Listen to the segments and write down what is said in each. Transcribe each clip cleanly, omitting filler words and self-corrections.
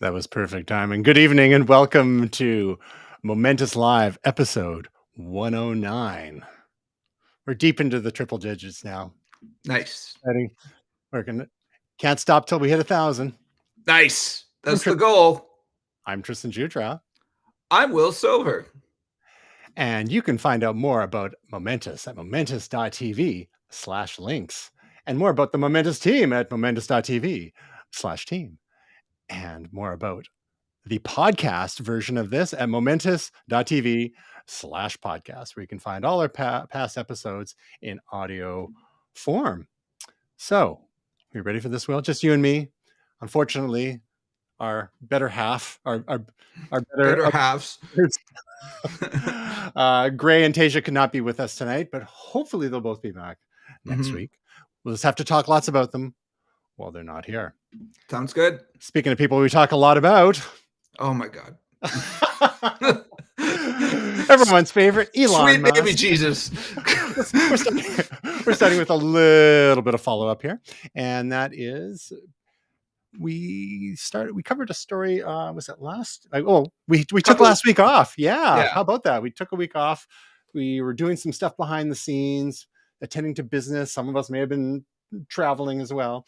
That was perfect timing. Good evening and welcome to Momentous Live episode 109. We're deep into the triple digits now. Nice. Working. Can't stop till we hit 1,000. Nice. That's the goal. I'm Tristan Jutra. I'm Will Silver. And you can find out more about Momentous at momentous.tv/links. And more about the Momentous team at momentous.tv/team. And more about the podcast version of this at momentous.tv/podcast, where you can find all our past episodes in audio form. So, are you ready for this, Will? Just you and me. Unfortunately, our better half, our better halves. Gray and Tasia could not be with us tonight, but hopefully they'll both be back next week. We'll just have to talk lots about them while they're not here. Sounds good. Speaking of people we talk a lot about. Oh my God. Everyone's favorite, Elon Sweet Musk. baby Jesus. We're starting with a little bit of follow-up here. And that is, we covered a story, was it last? We took last week off. Yeah. How about that? We took a week off. We were doing some stuff behind the scenes, attending to business. Some of us may have been traveling as well.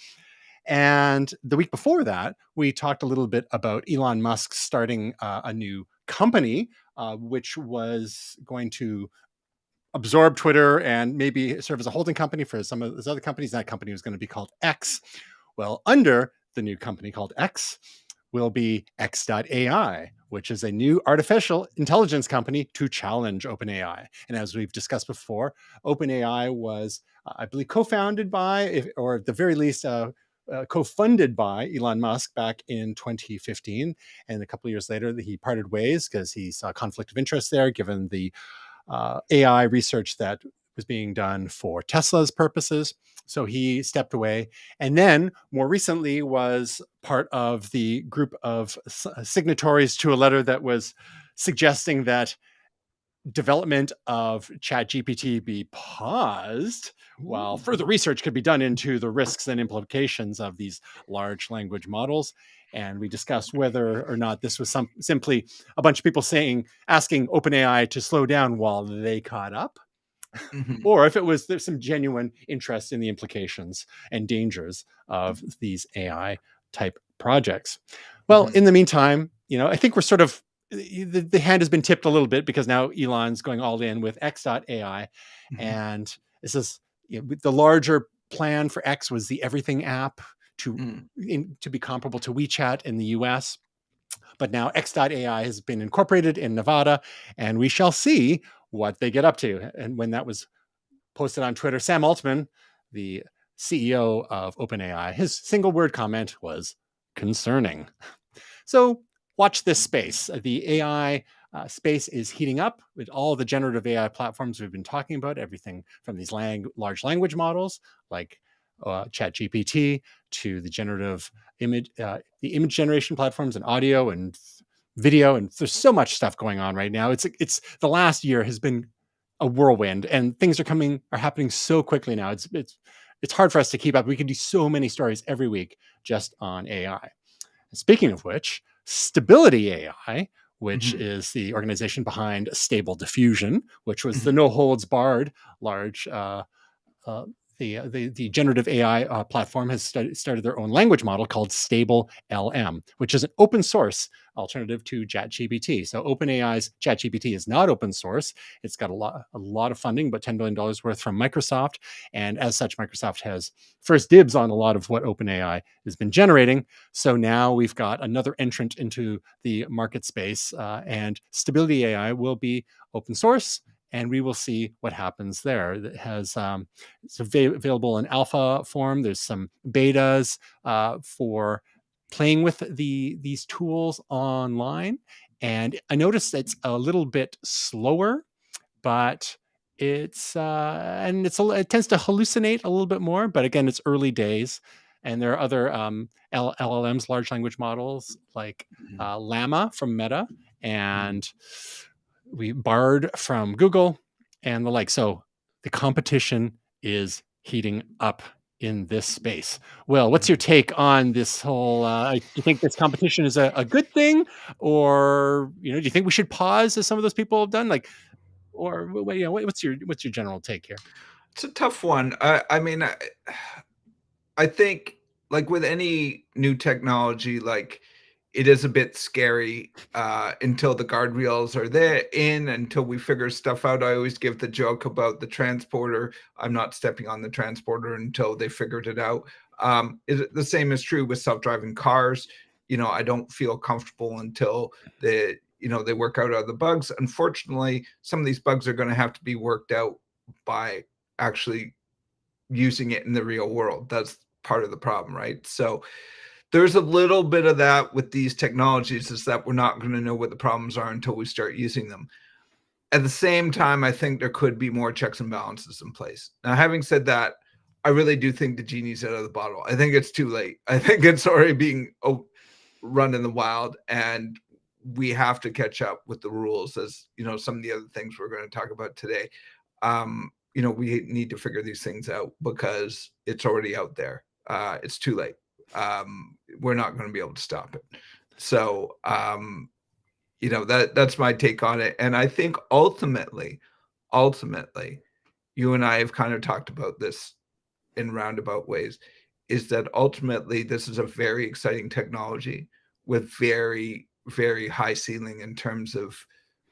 And the week before that, we talked a little bit about Elon Musk starting a new company, which was going to absorb Twitter and maybe serve as a holding company for some of those other companies. That company was going to be called X. Well, under the new company called X will be X.AI, which is a new artificial intelligence company to challenge OpenAI. And as we've discussed before, OpenAI was, I believe, co-founded by, or at the very least, co-funded by Elon Musk back in 2015. And a couple of years later, he parted ways because he saw a conflict of interest there, given the AI research that was being done for Tesla's purposes. So he stepped away. And then more recently was part of the group of signatories to a letter that was suggesting that development of ChatGPT be paused while further research could be done into the risks and implications of these large language models. And we discussed whether or not this was simply a bunch of people asking OpenAI to slow down while they caught up, or if there's some genuine interest in the implications and dangers of these AI type projects. Well, in the meantime, I think we're sort of, the hand has been tipped a little bit because now Elon's going all in with X.AI. And this is, the larger plan for X was the Everything app to be comparable to WeChat in the US. But now X.AI has been incorporated in Nevada, and we shall see what they get up to. And when that was posted on Twitter, Sam Altman, the CEO of OpenAI, his single word comment was concerning. So watch this space. The AI space is heating up with all the generative AI platforms we've been talking about, everything from these large language models like ChatGPT to the generative image, the image generation platforms and audio and video. And there's so much stuff going on right now. It's the last year has been a whirlwind, and things are happening so quickly now. It's hard for us to keep up. We can do so many stories every week just on AI. Speaking of which, Stability AI, which is the organization behind Stable Diffusion, which was the no holds barred large, the generative AI platform has started their own language model called StableLM, which is an open source alternative to ChatGPT. So OpenAI's ChatGPT is not open source. It's got a lot of funding, about $10 billion worth from Microsoft. And as such, Microsoft has first dibs on a lot of what OpenAI has been generating. So now we've got another entrant into the market space, and Stability AI will be open source. And we will see what happens there. It has it's available in alpha form. There's some betas for playing with these tools online. And I noticed it's a little bit slower, but it tends to hallucinate a little bit more. But again, it's early days. And there are other LLMs, large language models, like Llama from Meta and Bard from Google and the like. So the competition is heating up in this space. Will, what's your take on this whole? Do you think this competition is a good thing, or do you think we should pause as some of those people have done? Or what's your general take here? It's a tough one. I mean, I think like with any new technology, like it is a bit scary until the guardrails are there until we figure stuff out. I always give the joke about the transporter. I'm not stepping on the transporter until they figured it out. The same is true with self-driving cars. I don't feel comfortable until they work out the bugs. Unfortunately, some of these bugs are going to have to be worked out by actually using it in the real world. That's part of the problem, right? So there's a little bit of that with these technologies, is that we're not going to know what the problems are until we start using them. At the same time, I think there could be more checks and balances in place. Now, having said that, I really do think the genie's out of the bottle. I think it's too late. I think it's already being run in the wild, and we have to catch up with the rules, as some of the other things we're going to talk about today. We need to figure these things out because it's already out there. It's too late. We're not going to be able to stop it. So, that's my take on it. And I think ultimately, you and I have kind of talked about this in roundabout ways, is that ultimately this is a very exciting technology with very, very high ceiling in terms of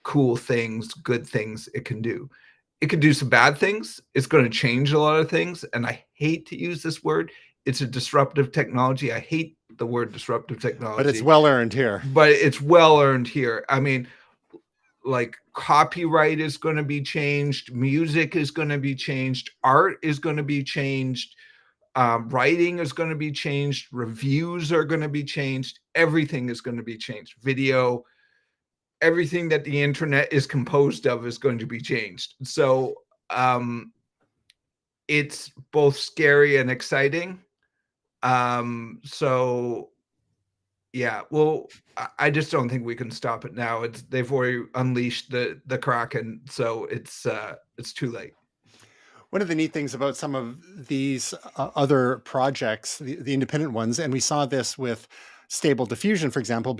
cool things, good things it can do. It can do some bad things. It's going to change a lot of things. And I hate to use this word. It's a disruptive technology. I hate the word disruptive technology. But it's well-earned here. I mean, like copyright is going to be changed. Music is going to be changed. Art is going to be changed. Writing is going to be changed. Reviews are going to be changed. Everything is going to be changed. Video, everything that the internet is composed of is going to be changed. So it's both scary and exciting. So yeah, well, I just don't think we can stop it now. They've already unleashed the Kraken, so it's too late. One of the neat things about some of these other projects, the independent ones, and we saw this with Stable Diffusion, for example,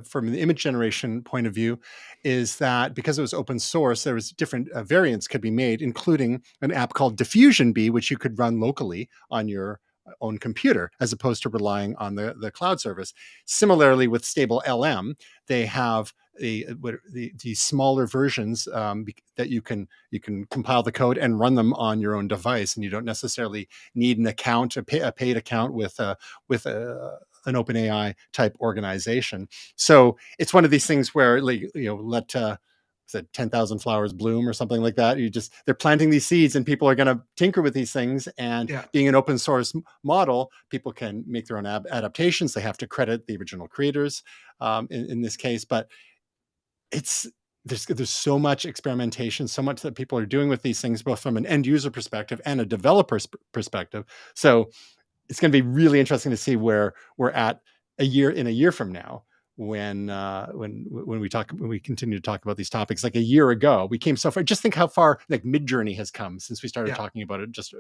from the image generation point of view, is that because it was open source, there was different variants could be made, including an app called Diffusion Bee, which you could run locally on your own computer, as opposed to relying on the cloud service. Similarly, with StableLM, they have the smaller versions that you can compile the code and run them on your own device, and you don't necessarily need an account, a paid account with an OpenAI type organization. So it's one of these things where let 10,000 flowers bloom or something like that. They're planting these seeds, and people are going to tinker with these things. And being an open source model, people can make their own adaptations. They have to credit the original creators in this case, but there's so much experimentation, so much that people are doing with these things, both from an end user perspective and a developer's perspective. So it's going to be really interesting to see where we're at a year from now, when we continue to talk about these topics. Like a year ago, we came so far. Just think how far like Midjourney has come since we started talking about it just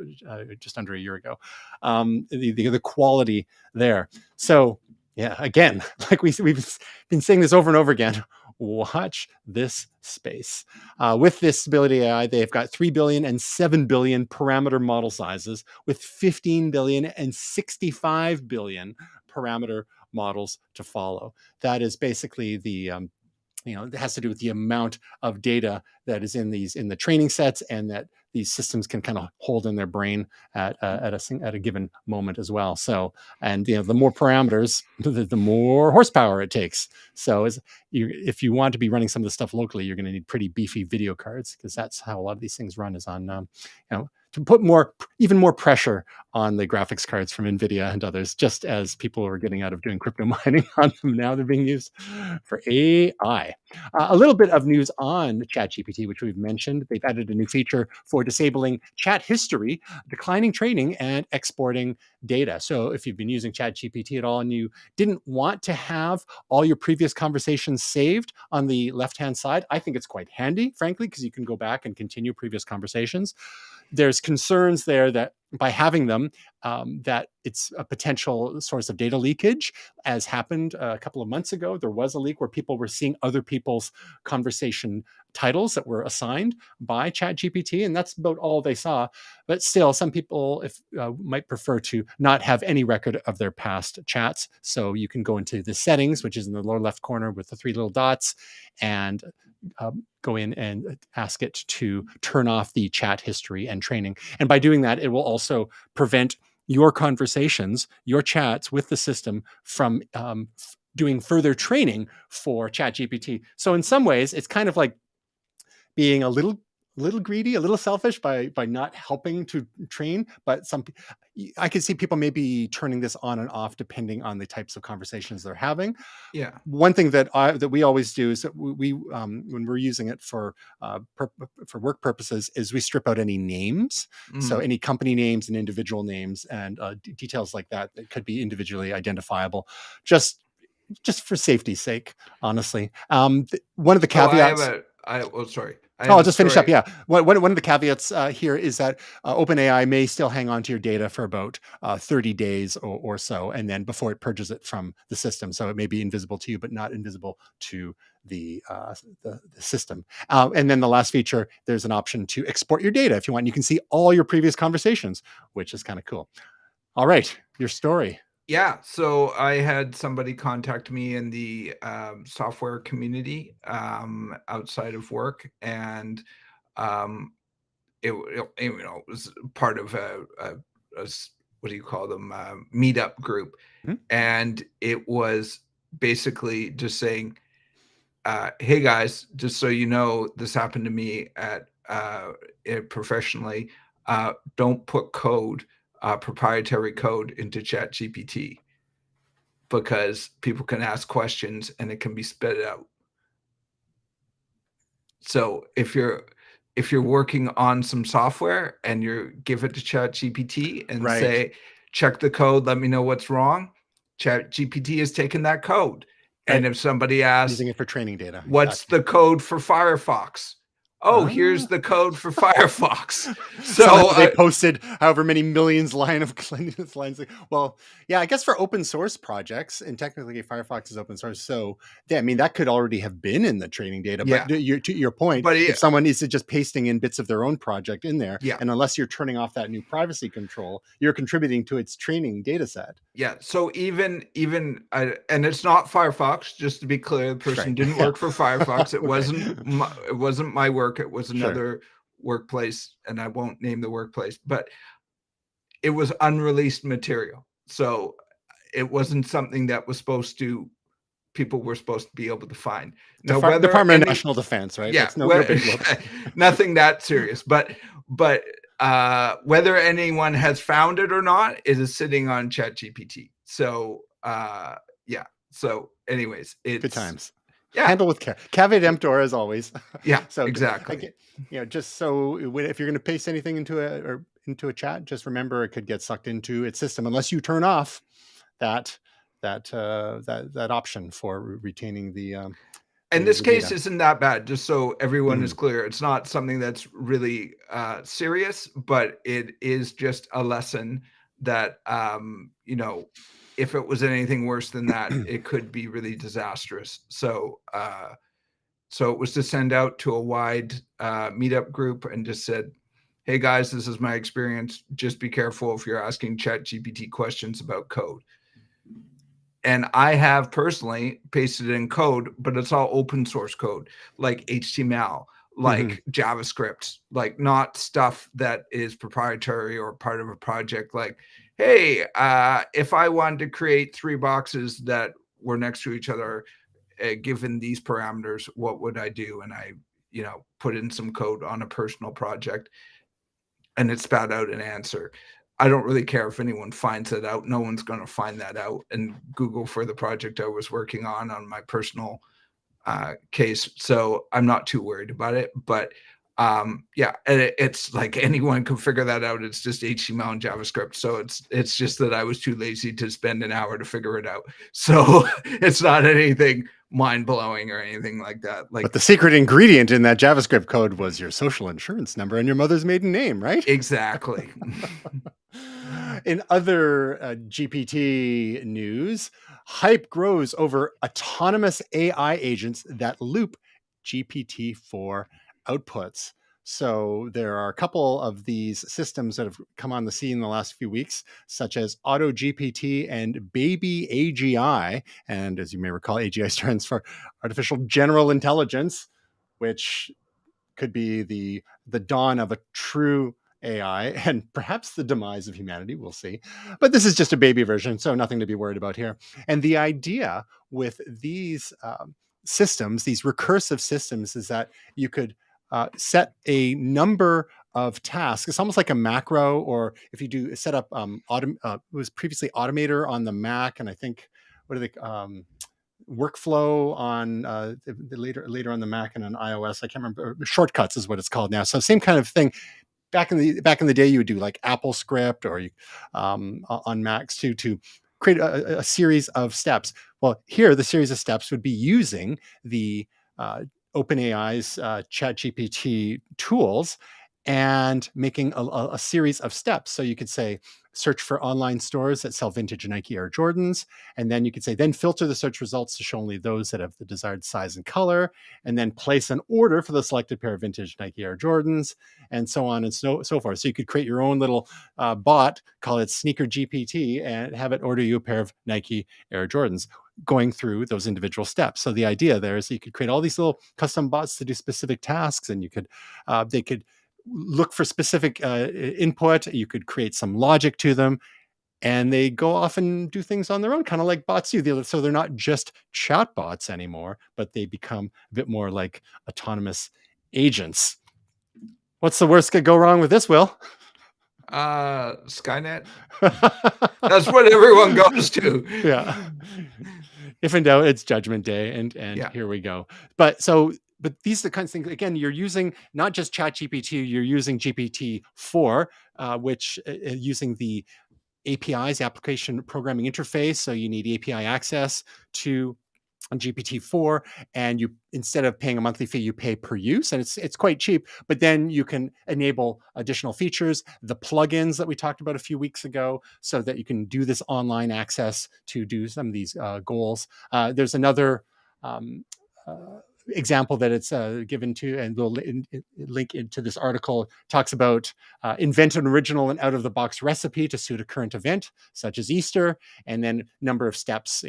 under a year ago. The quality there. So yeah, again, like we've been saying this over and over again. Watch this space. With this Stability AI, they've got 3 billion and 7 billion parameter model sizes, with 15 billion and 65 billion parameter models to follow. That is basically the it has to do with the amount of data that is in the training sets, and that these systems can kind of hold in their brain at a given moment as well. So, and the more parameters, the more horsepower it takes. So, if you want to be running some of the stuff locally, you're going to need pretty beefy video cards, because that's how a lot of these things run, is on to put even more pressure on the graphics cards from NVIDIA and others, just as people are getting out of doing crypto mining on them. Now they're being used for AI. A little bit of news on ChatGPT, which we've mentioned. They've added a new feature for disabling chat history, declining training, and exporting data. So if you've been using ChatGPT at all and you didn't want to have all your previous conversations saved on the left-hand side, I think it's quite handy, frankly, because you can go back and continue previous conversations. there's concerns there that by having them, that it's a potential source of data leakage, as happened a couple of months ago. There was a leak where people were seeing other people's conversation titles that were assigned by ChatGPT, and that's about all they saw. But still, some people might prefer to not have any record of their past chats. So you can go into the settings, which is in the lower left corner with the 3 little dots, and go in and ask it to turn off the chat history and training. And by doing that, it will also prevent your conversations, your chats with the system from doing further training for ChatGPT. So in some ways, it's kind of like being a little greedy, a little selfish by not helping to train. But I can see people maybe turning this on and off depending on the types of conversations they're having. Yeah. One thing that we always do is that we when we're using it for work purposes is we strip out any names. So any company names and individual names and details like that could be individually identifiable, just for safety's sake, honestly. One of the caveats. I'll just finish up. Yeah. One of the caveats here is that OpenAI may still hang on to your data for about 30 days or so, and then before it purges it from the system. So it may be invisible to you, but not invisible to the system. And then the last feature, there's an option to export your data if you want. You can see all your previous conversations, which is kind of cool. All right, your story. Yeah, so I had somebody contact me in the software community outside of work, and it was part of a what do you call them, meetup group, and it was basically just saying, "Hey guys, just so you know, this happened to me at professionally. Don't put proprietary code into ChatGPT, because people can ask questions and it can be spit out. So if you're working on some software and you give it to ChatGPT and say, check the code, let me know what's wrong, ChatGPT has taken that code. And if somebody asks, using it for training data, what's the code for Firefox? Oh, here's the code for Firefox. So they posted however many millions lines. Well, yeah, I guess for open source projects, and technically Firefox is open source, so yeah, I mean that could already have been in the training data. But to your point, if someone is just pasting in bits of their own project in there, and unless you're turning off that new privacy control, you're contributing to its training data set. Yeah. So even and it's not Firefox, just to be clear, the person didn't work for Firefox. It wasn't my work. It was another workplace, and I won't name the workplace, but it was unreleased material. So it wasn't something that was people were supposed to be able to find. Now, Department of National Defense, right? Yeah, no big deal. Nothing that serious, but whether anyone has found it or not, it is sitting on ChatGPT. So yeah. So anyways, it's good times. Yeah. Handle with care. Caveat emptor as always. Yeah. So exactly. Just so if you're going to paste anything into a chat, just remember it could get sucked into its system unless you turn off that option for retaining the. In this case, isn't that bad. Just so everyone is clear, it's not something that's really serious, but it is just a lesson that if it was anything worse than that, it could be really disastrous. So it was to send out to a wide meetup group and just said, hey guys, this is my experience. Just be careful if you're asking ChatGPT questions about code. And I have personally pasted in code, but it's all open source code, like HTML, like JavaScript, like not stuff that is proprietary or part of a project. Like, hey, if I wanted to create 3 boxes that were next to each other, given these parameters, what would I do? And I, put in some code on a personal project, and it spat out an answer. I don't really care if anyone finds that out. No one's going to find that out and Google for the project I was working on my personal case. So I'm not too worried about it. But Yeah, and it's like anyone can figure that out. It's just HTML and JavaScript. So it's just that I was too lazy to spend an hour to figure it out. So it's not anything mind-blowing or anything like that. Like, but the secret ingredient in that JavaScript code was your social insurance number and your mother's maiden name, right? exactly. In other GPT news, hype grows over autonomous AI agents that loop GPT-4 outputs. So there are a couple of these systems that have come on the scene in the last few weeks, such as Auto GPT and Baby AGI. And as you may recall, AGI stands for Artificial General Intelligence, which could be the dawn of a true AI and perhaps the demise of humanity. We'll see. But this is just a baby version, so nothing to be worried about here. And the idea with these systems, these recursive systems, is that you could set a number of tasks. It's almost like a macro, or if you do set up, it was previously Automator on the Mac, and I think, what are they? Workflow on later on the Mac and on iOS. I can't remember. Shortcuts is what it's called now. So same kind of thing. Back in the day, you would do like Apple Script or on Macs to create a series of steps. Well, here the series of steps would be using the OpenAI's ChatGPT tools and making a series of steps. So you could say, search for online stores that sell vintage Nike Air Jordans. And then you could say, then filter the search results to show only those that have the desired size and color. And then place an order for the selected pair of vintage Nike Air Jordans, and so on and so forth. So you could create your own little bot, call it Sneaker GPT, and have it order you a pair of Nike Air Jordans, going through those individual steps. So the idea there is you could create all these little custom bots to do specific tasks, and you could they could look for specific input. You could create some logic to them, and they go off and do things on their own, kind of like bots do. So they're not just chat bots anymore, but they become a bit more like autonomous agents. What's the worst could go wrong with this, Will? Skynet. That's what everyone goes to. Yeah. If in doubt, it's Judgment Day, and yeah. Here we go. But these are the kinds of things, again, you're using not just ChatGPT, you're using GPT-4, which using the APIs, application programming interface. So you need API access to GPT-4, and you, instead of paying a monthly fee, you pay per use, and it's quite cheap. But then you can enable additional features, the plugins that we talked about a few weeks ago, so that you can do this online access to do some of these goals. There's another example that it's given to, and we'll link into this article. Talks about invent an original and out-of-the-box recipe to suit a current event, such as Easter, and then number of steps,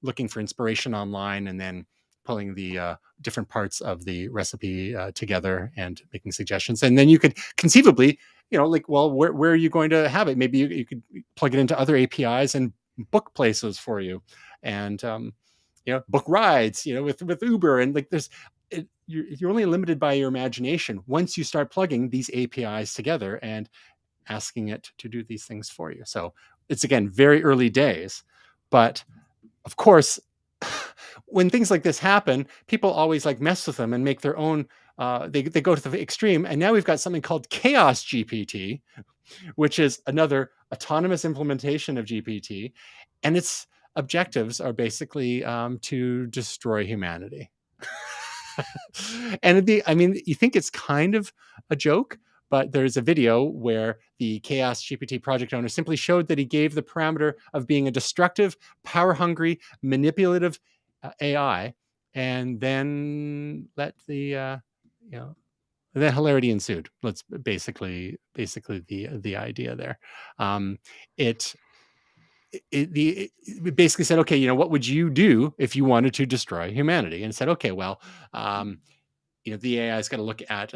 looking for inspiration online, and then pulling the different parts of the recipe together and making suggestions. And then you could conceivably, where are you going to have it? Maybe you could plug it into other APIs and book places for you, and book rides, with Uber, and you're only limited by your imagination once you start plugging these APIs together and asking it to do these things for you. So it's, again, very early days, but of course, when things like this happen, people always mess with them and make their own. They go to the extreme, and now we've got something called Chaos-GPT, which is another autonomous implementation of GPT, and its objectives are basically to destroy humanity. And you think it's kind of a joke, but there's a video where the Chaos-GPT project owner simply showed that he gave the parameter of being a destructive, power-hungry, manipulative AI, and then let then hilarity ensued. That's basically the idea there. It basically said, okay, what would you do if you wanted to destroy humanity? And it said, okay, well, the AI has got to look at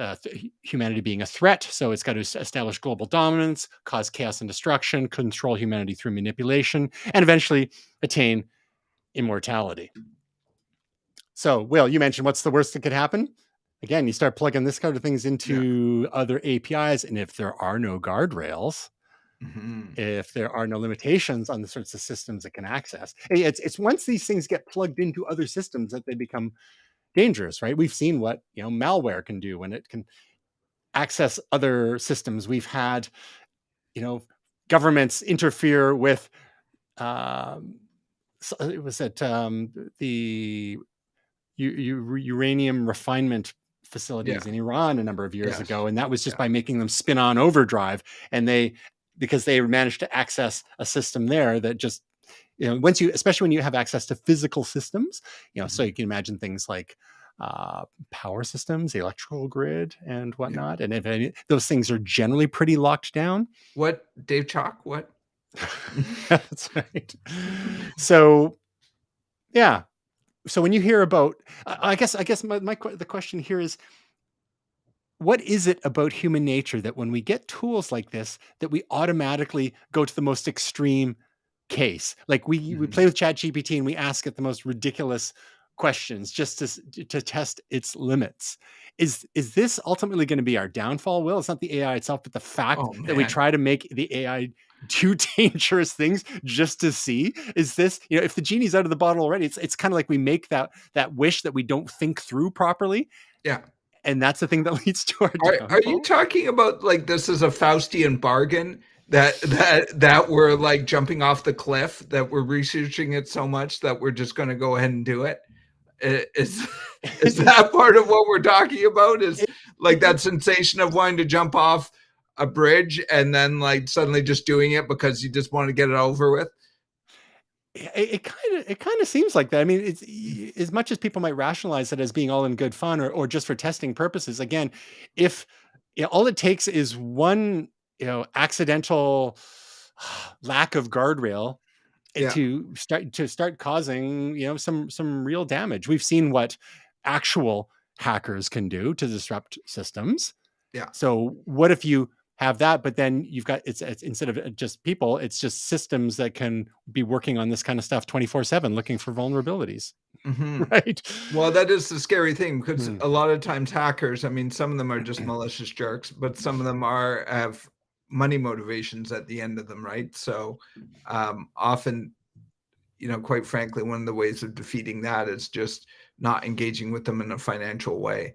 humanity being a threat. So it's got to establish global dominance, cause chaos and destruction, control humanity through manipulation, and eventually attain immortality. So, Will, you mentioned what's the worst that could happen? Again, you start plugging this kind of things into other APIs, and if there are no guardrails, if there are no limitations on the sorts of systems it can access, it's once these things get plugged into other systems that they become dangerous, right? We've seen what malware can do when it can access other systems. We've had, governments interfere with, it was at the uranium refinement facilities in Iran a number of years ago, and that was just by making them spin on overdrive, and because they managed to access a system there that just, especially when you have access to physical systems, so you can imagine things like power systems, the electrical grid and whatnot, and if those things are generally pretty locked down. What, Dave Chalk? What? That's right. So yeah. So when you hear about, I guess the question here is, what is it about human nature that when we get tools like this, that we automatically go to the most extreme case? Like we play with ChatGPT and we ask it the most ridiculous questions just to test its limits. Is this ultimately going to be our downfall? Well, it's not the AI itself, but the fact that we try to make the AI do dangerous things just to see. Is this, if the genie's out of the bottle already, it's kind of like we make that wish that we don't think through properly. Yeah. And that's the thing that leads to our downfall. Are you talking about like this is a Faustian bargain that we're like jumping off the cliff, that we're researching it so much that we're just going to go ahead and do it? Is that part of what we're talking about? Is like that sensation of wanting to jump off a bridge and then like suddenly just doing it because you just want to get it over with? It kind of seems like that. I mean, it's, as much as people might rationalize it as being all in good fun or just for testing purposes. Again, if all it takes is one accidental lack of guardrail to start causing some real damage. We've seen what actual hackers can do to disrupt systems. Yeah. So what if you have that, but then you've got it's instead of just people, it's just systems that can be working on this kind of stuff 24/7, looking for vulnerabilities. Right. Well, that is the scary thing, because a lot of times hackers, I mean, some of them are just malicious jerks, but some of them have money motivations at the end of them, right? So often, quite frankly, one of the ways of defeating that is just not engaging with them in a financial way.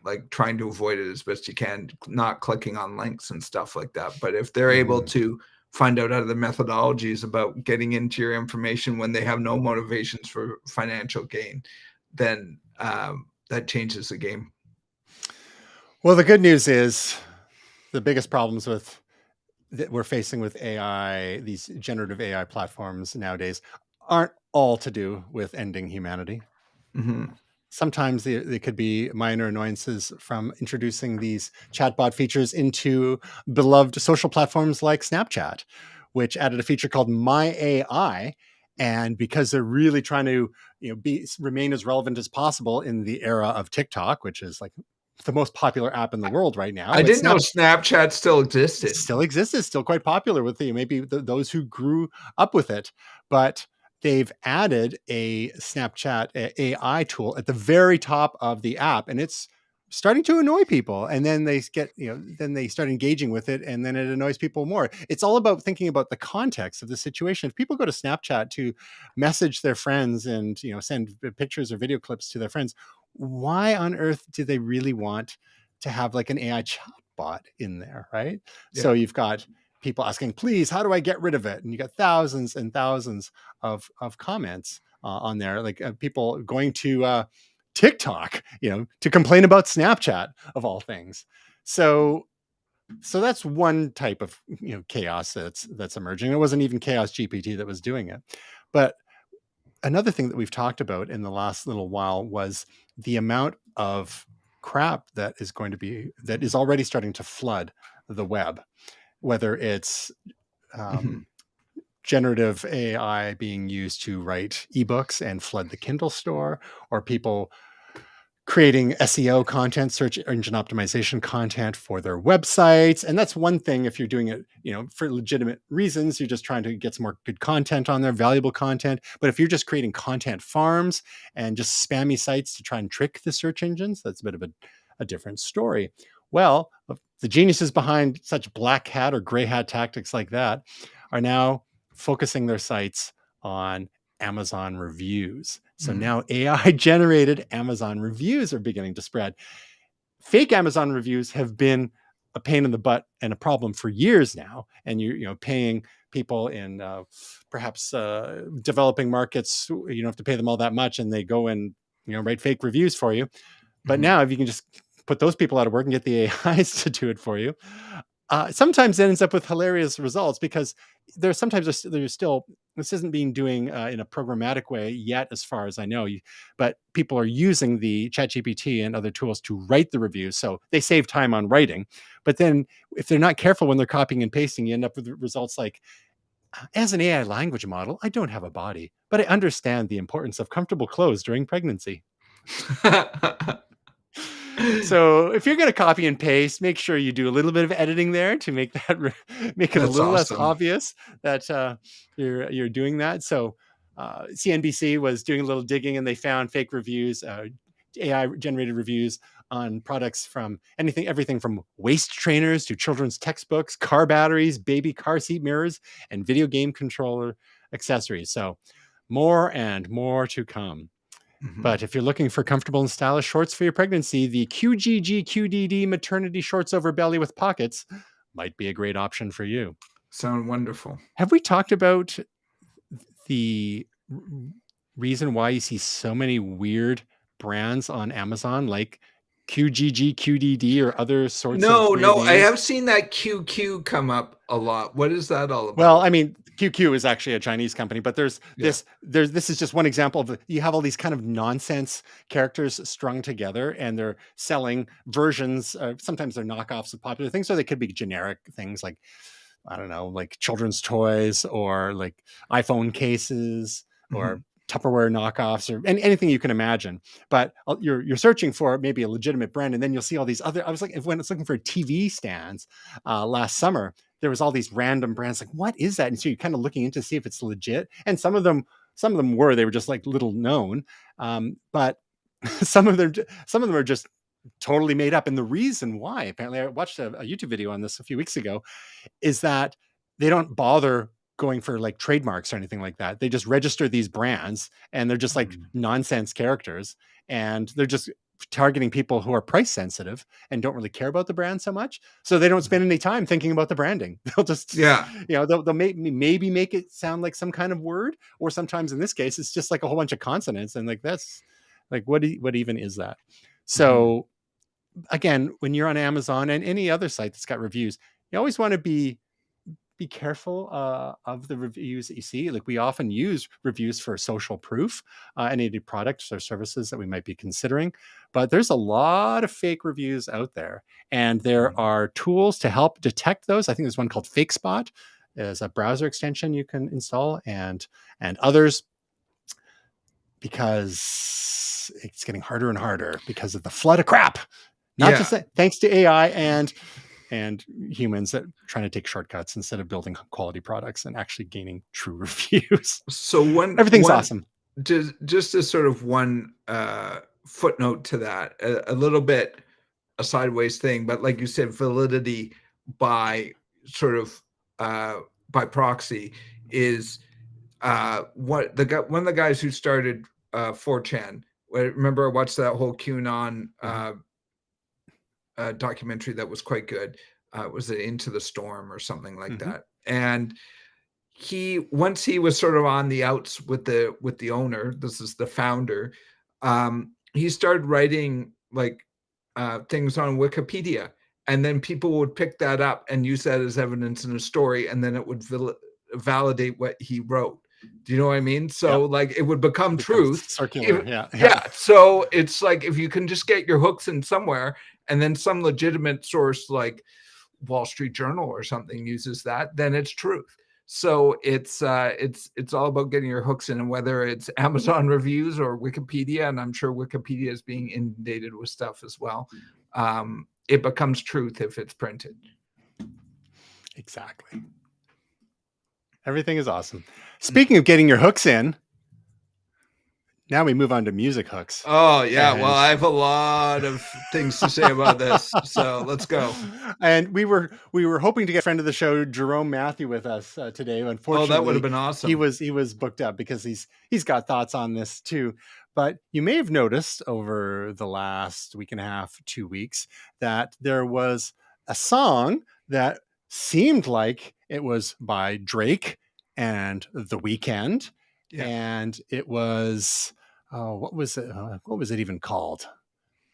Like trying to avoid it as best you can, not clicking on links and stuff like that. But if they're able to find out other methodologies about getting into your information when they have no motivations for financial gain, then that changes the game. Well, the good news is the biggest problems that we're facing with AI, these generative AI platforms nowadays, aren't all to do with ending humanity. Sometimes they could be minor annoyances from introducing these chatbot features into beloved social platforms like Snapchat, which added a feature called My AI. And because they're really trying to remain as relevant as possible in the era of TikTok, which is like the most popular app in the world right now. I didn't know Snapchat still existed. It still exists. It's still quite popular with those who grew up with it. But they've added a Snapchat AI tool at the very top of the app, and it's starting to annoy people. And then they then they start engaging with it, and then it annoys people more. It's all about thinking about the context of the situation. If people go to Snapchat to message their friends and send pictures or video clips to their friends, why on earth do they really want to have like an AI chatbot in there, right? Yeah. So you've got people asking, please, how do I get rid of it? And you got thousands and thousands of comments on there, like people going to TikTok, to complain about Snapchat of all things. So that's one type of chaos that's emerging. It wasn't even Chaos-GPT that was doing it. But another thing that we've talked about in the last little while was the amount of crap that is already starting to flood the web, whether it's generative AI being used to write ebooks and flood the Kindle store, or people creating SEO content, search engine optimization content for their websites. And that's one thing if you're doing it, for legitimate reasons, you're just trying to get some more good content on there, valuable content. But if you're just creating content farms and just spammy sites to try and trick the search engines, that's a bit of a different story. Well, the geniuses behind such black hat or gray hat tactics like that are now focusing their sites on Amazon reviews. So now AI generated Amazon reviews are beginning to spread. fake Amazon reviews have been a pain in the butt and a problem for years now. And you're paying people in perhaps developing markets, you don't have to pay them all that much, and they go and write fake reviews for you. But now, if you can just put those people out of work and get the AIs to do it for you, sometimes it ends up with hilarious results, because there's still, this isn't being doing in a programmatic way yet, as far as I know. But people are using the ChatGPT and other tools to write the reviews, so they save time on writing. But then, if they're not careful when they're copying and pasting, you end up with results like, as an AI language model, I don't have a body, but I understand the importance of comfortable clothes during pregnancy. So if you're going to copy and paste, make sure you do a little bit of editing there to make that make it a little less obvious that you're doing that. So CNBC was doing a little digging, and they found fake reviews, AI generated reviews on products from everything from waist trainers to children's textbooks, car batteries, baby car seat mirrors, and video game controller accessories. So more and more to come. But if you're looking for comfortable and stylish shorts for your pregnancy, the QGG QDD maternity shorts over belly with pockets might be a great option for you. Sound wonderful. Have we talked about the reason why you see so many weird brands on Amazon, like QGG QDD or other sorts of No, I have seen that QQ come up a lot. What is that all about? Well, I mean, QQ is actually a Chinese company, but this is just one example of, you have all these kind of nonsense characters strung together, and they're selling versions. Sometimes they're knockoffs of popular things, so they could be generic things like, I don't know, like children's toys, or like iPhone cases, or Tupperware knockoffs, or anything you can imagine. But you're searching for maybe a legitimate brand, and then you'll see all these other. When I was looking for TV stands last summer, there was all these random brands. Like, what is that? And so you're kind of looking into to see if it's legit. And some of them they were just like little known, but some of them are just totally made up. And the reason why, apparently, I watched a YouTube video on this a few weeks ago, is that they don't bother going for like trademarks or anything like that. They just register these brands, and they're just like nonsense characters, and they're just targeting people who are price sensitive and don't really care about the brand so much. So they don't spend any time thinking about the branding. They'll just, they'll maybe make it sound like some kind of word, or sometimes in this case, it's just like a whole bunch of consonants. And like, that's like, what even is that? So again, when you're on Amazon and any other site that's got reviews, you always want to be careful of the reviews that you see. Like, we often use reviews for social proof, any products or services that we might be considering. But there's a lot of fake reviews out there, and there are tools to help detect those. I think there's one called FakeSpot. There's a browser extension you can install, and others, because it's getting harder and harder because of the flood of crap. Not just thanks to AI and humans that are trying to take shortcuts instead of building quality products and actually gaining true reviews. So everything's awesome. Just as sort of one footnote to that, a little bit a sideways thing, but like you said, validity by sort of by proxy is one of the guys who started 4chan. Remember, I watched that whole QAnon documentary that was quite good. Was it Into the Storm or something like that? And once he was sort of on the outs with the owner, this is the founder, he started writing like things on Wikipedia, and then people would pick that up and use that as evidence in a story, and then it would validate what he wrote. Do you know what I mean? So like, it would become truth. Circular. So it's like, if you can just get your hooks in somewhere, and then some legitimate source like Wall Street Journal or something uses that, then it's truth. So it's all about getting your hooks in, and whether it's Amazon reviews or Wikipedia, and I'm sure Wikipedia is being inundated with stuff as well. It becomes truth if it's printed. Exactly. Everything is awesome. Speaking of getting your hooks in, now we move on to music hooks. Oh, yeah. Well, I have a lot of things to say about this, so let's go. And we were hoping to get a friend of the show, Jerome Matthew, with us today. Unfortunately, that would have been awesome. He was booked up because he's got thoughts on this too. But you may have noticed over the last week and a half, 2 weeks, that there was a song that seemed like it was by Drake and The Weeknd. Yeah. And it was, oh, what was it? What was it even called?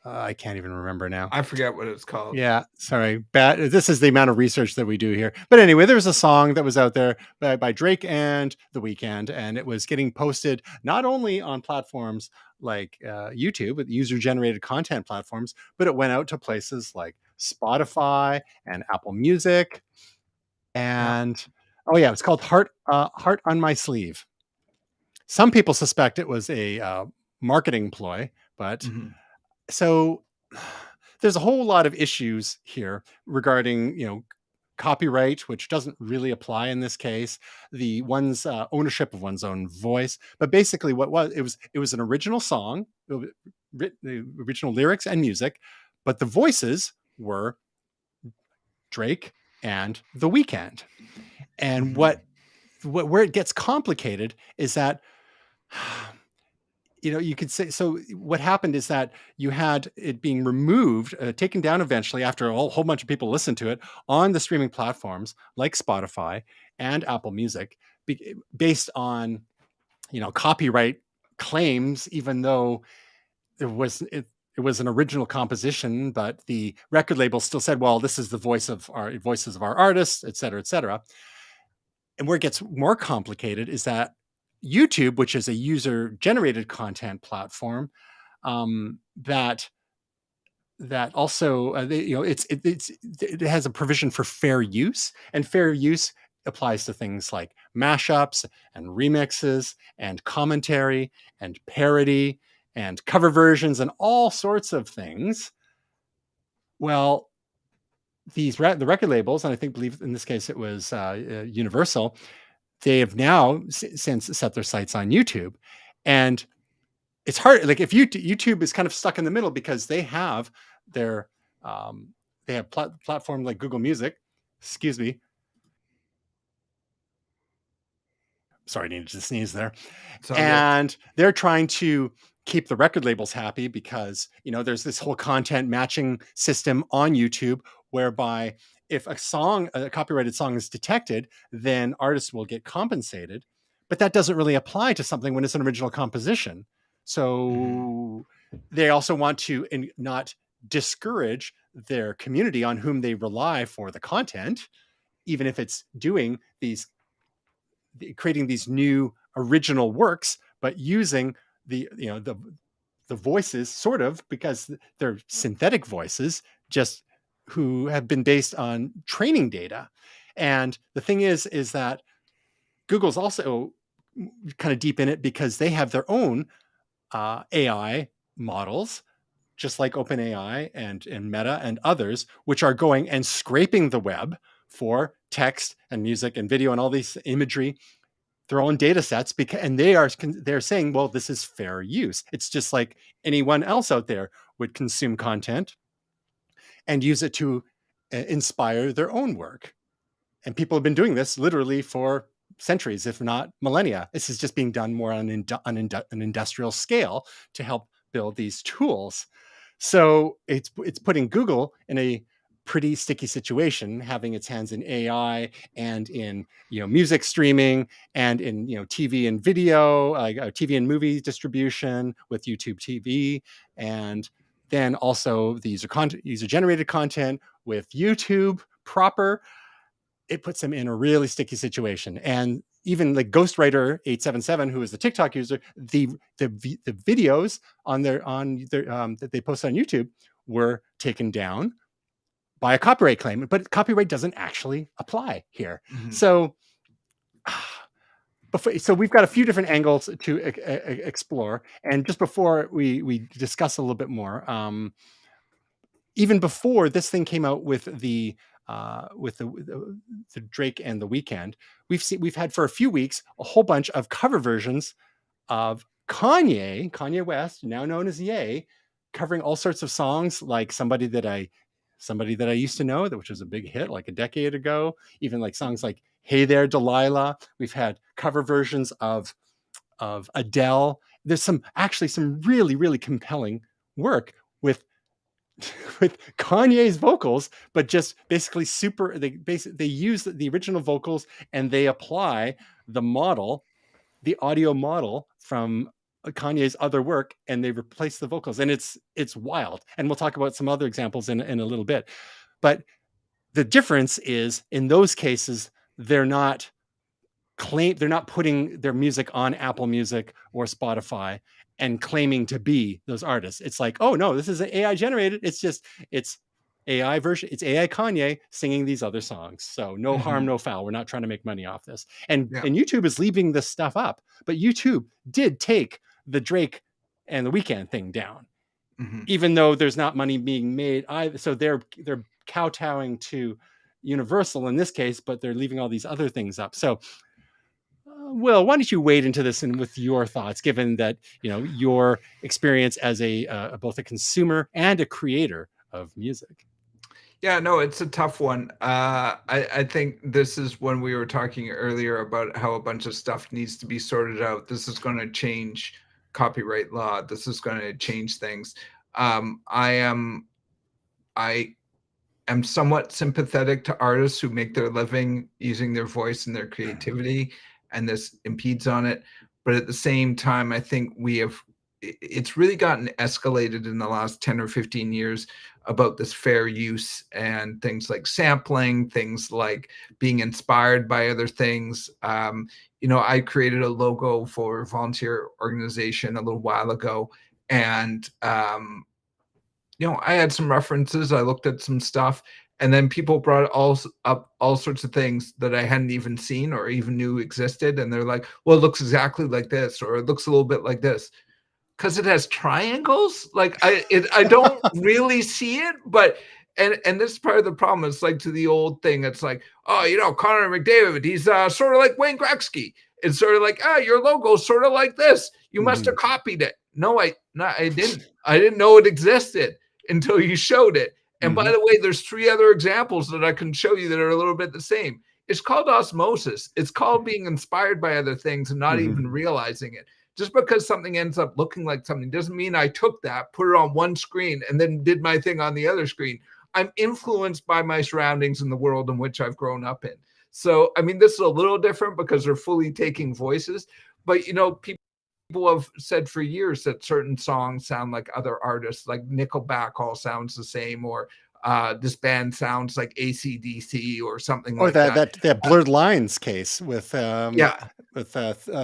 I can't even remember now. I forget what it's called. Yeah, sorry. This is the amount of research that we do here. But anyway, there was a song that was out there by Drake and The Weeknd, and it was getting posted not only on platforms like YouTube, with user-generated content platforms, but it went out to places like Spotify and Apple Music. And oh yeah, it's called Heart on My Sleeve. Some people suspect it was a marketing ploy, but so there's a whole lot of issues here regarding, copyright, which doesn't really apply in this case, the one's ownership of one's own voice. But basically what it was an original song, the original lyrics and music, but the voices were Drake and The Weeknd. And where it gets complicated is that you could say, so what happened is that you had it being removed, taken down eventually after a whole bunch of people listened to it on the streaming platforms like Spotify and Apple Music, based on, copyright claims, even though it was an original composition, but the record label still said, well, this is the voices of our artists, et cetera, et cetera. And where it gets more complicated is that YouTube, which is a user-generated content platform, that also it has a provision for fair use, and fair use applies to things like mashups and remixes and commentary and parody and cover versions and all sorts of things. Well, the record labels, and I believe in this case it was Universal, they have now since set their sights on YouTube. And it's hard, like if YouTube is kind of stuck in the middle because they have their platform like Google Music. Excuse me. Sorry, I needed to sneeze there. And they're trying to keep the record labels happy because, there's this whole content matching system on YouTube whereby if a copyrighted song is detected, then artists will get compensated. But that doesn't really apply to something when it's an original composition. So they also want to not discourage their community on whom they rely for the content, even if it's creating these new original works, but using the voices, sort of, because they're synthetic voices, just who have been based on training data. And the thing is that Google's also kind of deep in it because they have their own AI models, just like OpenAI and Meta and others, which are going and scraping the web for text and music and video and all these imagery, their own data sets, and they're saying, well, this is fair use. It's just like anyone else out there would consume content and use it to inspire their own work. And people have been doing this literally for centuries, if not millennia. This is just being done more on an industrial scale to help build these tools. So it's putting Google in a pretty sticky situation, having its hands in AI and in music streaming and in TV and video, like TV and movie distribution with YouTube TV, and then also the user-generated content with YouTube proper. It puts them in a really sticky situation. And even like Ghostwriter 877, who is the TikTok user, the videos on their that they posted on YouTube were taken down by a copyright claim, but copyright doesn't actually apply here. So we've got a few different angles to explore. And just before we discuss a little bit more, even before this thing came out with the Drake and The Weeknd, we've had for a few weeks a whole bunch of cover versions of Kanye West, now known as Ye, covering all sorts of songs, like somebody that I used to know, which was a big hit like a decade ago. Even like songs like "Hey There, Delilah." We've had cover versions of Adele there's actually some really, really compelling work with Kanye's vocals, but just basically they use the original vocals and they apply the audio model from Kanye's other work, and they replace the vocals, and it's wild. And we'll talk about some other examples in a little bit. But the difference is, in those cases, they're not putting their music on Apple Music or Spotify and claiming to be those artists. It's like, oh no, this is an AI generated. It's AI version. It's AI Kanye singing these other songs. So no harm, no foul. We're not trying to make money off this. And YouTube is leaving this stuff up. But YouTube did take the Drake and the Weeknd thing down, even though there's not money being made either. So they're kowtowing to Universal in this case, but they're leaving all these other things up. So Will, why don't you wade into this and with your thoughts, given that your experience as both a consumer and a creator of music? Yeah, no, it's a tough one. I think this is when we were talking earlier about how a bunch of stuff needs to be sorted out. This is going to change copyright law. This is going to change things. I am somewhat sympathetic to artists who make their living using their voice and their creativity, and this impedes on it. But at the same time, I think it's really gotten escalated in the last 10 or 15 years about this fair use and things like sampling, things like being inspired by other things. I created a logo for a volunteer organization a little while ago, and I had some references. I looked at some stuff, and then people brought up all sorts of things that I hadn't even seen or even knew existed. And they're like, well, it looks exactly like this, or it looks a little bit like this. Because it has triangles. Like I don't really see it, but and this is part of the problem. It's like to the old thing. It's like, oh, Connor McDavid, he's sort of like Wayne Gretzky. It's sort of like, your logo's sort of like this. You must have copied it. No, I didn't. I didn't know it existed until you showed it. And by the way, there's 3 other examples that I can show you that are a little bit the same. It's called osmosis. It's called being inspired by other things and not even realizing it. Just because something ends up looking like something doesn't mean I took that, put it on one screen, and then did my thing on the other screen. I'm influenced by my surroundings in the world in which I've grown up in. So, I mean, this is a little different because they're fully taking voices. But, people have said for years that certain songs sound like other artists, like Nickelback all sounds the same, or this band sounds like AC/DC or something like that. Or that Blurred Lines case with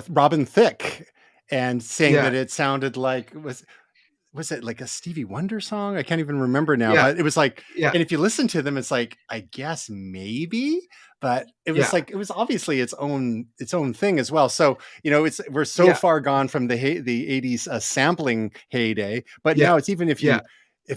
Robin Thicke. And saying that it sounded like, was it like a Stevie Wonder song? I can't even remember now. But it was like, and if you listen to them, it's like, I guess maybe, but it was like, it was obviously its own thing as well. So we're so far gone from the 80s sampling heyday, but now it's even if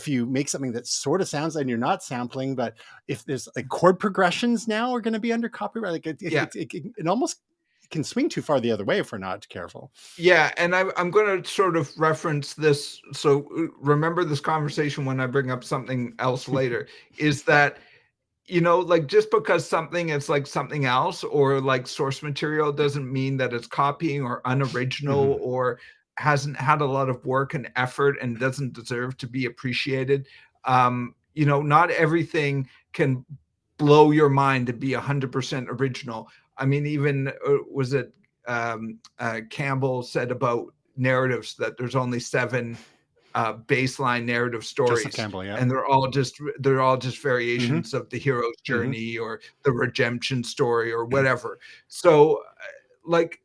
you make something that sort of sounds and you're not sampling, but if there's like chord progressions now are going to be under copyright, like it almost can swing too far the other way if we're not careful. Yeah, and I'm going to sort of reference this. So remember this conversation when I bring up something else later, is that, like just because something is like something else or like source material doesn't mean that it's copying or unoriginal or hasn't had a lot of work and effort and doesn't deserve to be appreciated. Not everything can blow your mind to be 100% original. I mean, even was it Campbell said about narratives that there's only 7 baseline narrative stories, Campbell, and they're all just variations of the hero's journey or the redemption story or whatever. So, like,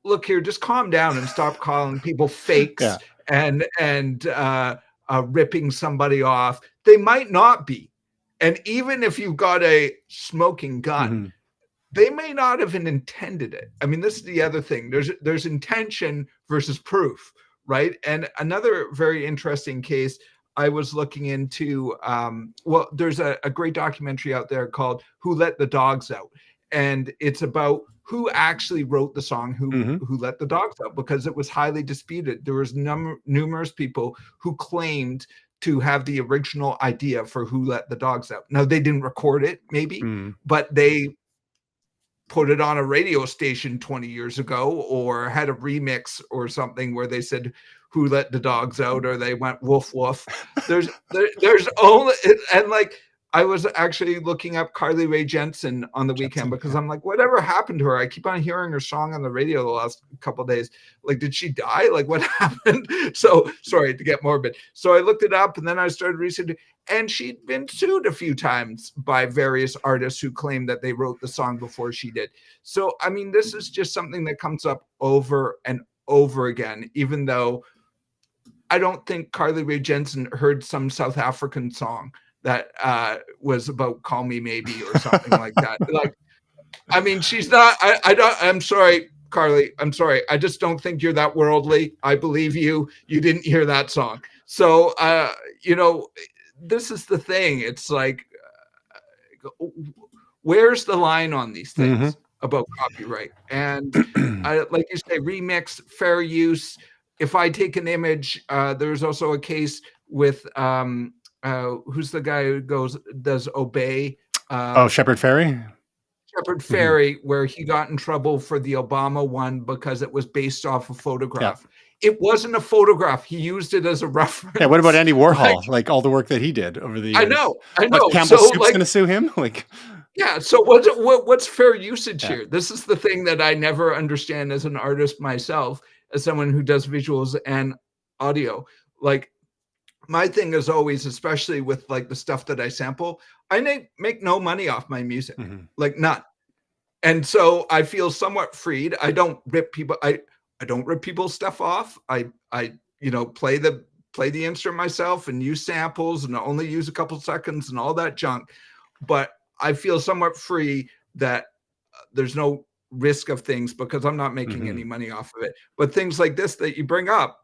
look here, just calm down and stop calling people fakes and ripping somebody off. They might not be, and even if you've got a smoking gun. They may not have intended it. I mean, this is the other thing. There's intention versus proof, right? And another very interesting case I was looking into, there's a great documentary out there called Who Let the Dogs Out? And it's about who actually wrote the song Who Let the Dogs Out, because it was highly disputed. There was numerous people who claimed to have the original idea for Who Let the Dogs Out. Now, they didn't record it, maybe, but they put it on a radio station 20 years ago, or had a remix or something where they said, "Who let the dogs out?" or they went woof woof. There's only, and like, I was actually looking up Carly Rae Jepsen on the weekend because I'm like, whatever happened to her? I keep on hearing her song on the radio the last couple of days. Like, did she die? Like, what happened? So sorry to get morbid. So I looked it up, and then I started researching, and she'd been sued a few times by various artists who claimed that they wrote the song before she did. So, I mean, this is just something that comes up over and over again, even though I don't think Carly Rae Jepsen heard some South African song that was about "Call Me Maybe" or something like that. Like, I mean, she's not. I'm sorry, Carly. I'm sorry. I just don't think you're that worldly. I believe you. You didn't hear that song. So, this is the thing. It's like, where's the line on these things about copyright? And like you say, remix, fair use. If I take an image, there's also a case with who's the guy who does Obey? Shepard Fairey. Shepard Fairey, where he got in trouble for the Obama one because it was based off a photograph. Yeah. It wasn't a photograph. He used it as a reference. Yeah. What about Andy Warhol? Like all the work that he did over the years. I know. What, Campbell Soup's going to sue him? Like. Yeah. So what's fair usage here? This is the thing that I never understand as an artist myself, as someone who does visuals and audio. Like, my thing is always, especially with like the stuff that I sample, I make no money off my music, like none. And so I feel somewhat freed. I don't rip people. I don't rip people's stuff off. I play the instrument myself and use samples and only use a couple seconds and all that junk. But I feel somewhat free that there's no risk of things because I'm not making any money off of it. But things like this that you bring up,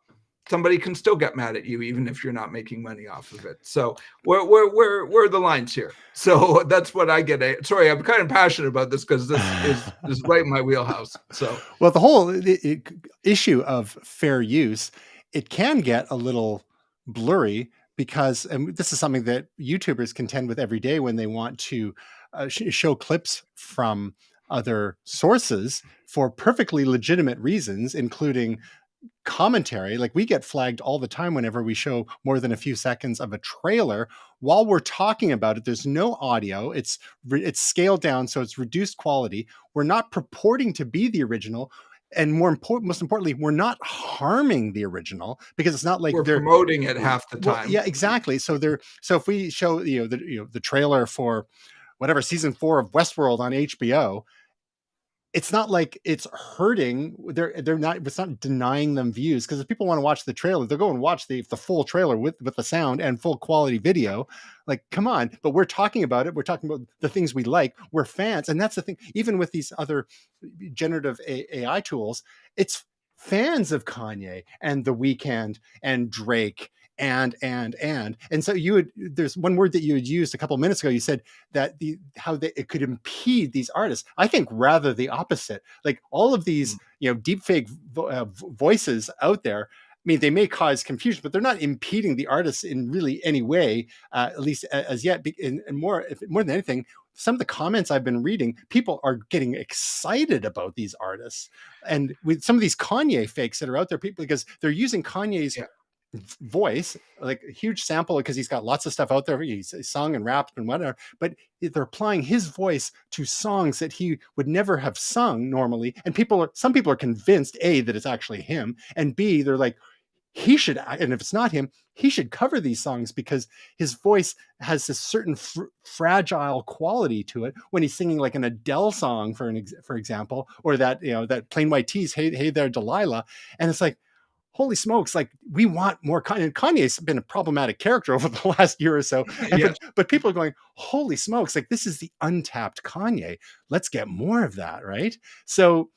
somebody can still get mad at you even if you're not making money off of it. So where are the lines here? So that's what I get. Sorry, I'm kind of passionate about this because this is right in my wheelhouse. So, well, the whole issue of fair use, it can get a little blurry because, and this is something that YouTubers contend with every day when they want to show clips from other sources for perfectly legitimate reasons, including commentary. Like, we get flagged all the time whenever we show more than a few seconds of a trailer while we're talking about it. There's no audio. It's scaled down, so it's reduced quality. We're not purporting to be the original. And most importantly, we're not harming the original because it's not like we're promoting it half the time. Well, yeah, exactly. So if we show the trailer for whatever season 4 of Westworld on HBO, it's not like it's hurting. It's not denying them views, because if people want to watch the trailer, they'll go and watch the full trailer with the sound and full quality video. Like, come on. But we're talking about it. We're talking about the things we like. We're fans. And that's the thing. Even with these other generative AI tools, it's fans of Kanye and The Weeknd and Drake and so there's one word that you had used a couple of minutes ago. You said that it could impede these artists. I think rather the opposite. Like, all of these deep fake voices out there, I mean, they may cause confusion, but they're not impeding the artists in really any way, at least as yet. And more than anything, some of the comments I've been reading, people are getting excited about these artists, and with some of these Kanye fakes that are out there, people, because they're using Kanye's voice, like a huge sample, because he's got lots of stuff out there. He's sung and rapped and whatever, but they're applying his voice to songs that he would never have sung normally. And some people are convinced, A, that it's actually him, and B, they're like, he should, and if it's not him, he should cover these songs because his voice has this certain fragile quality to it when he's singing like an Adele song, for example, or that Plain White Tees, hey there, Delilah. And it's like, holy smokes, like, we want more Kanye. Kanye's been a problematic character over the last year or so. But people are going, holy smokes, like, this is the untapped Kanye. Let's get more of that, right? So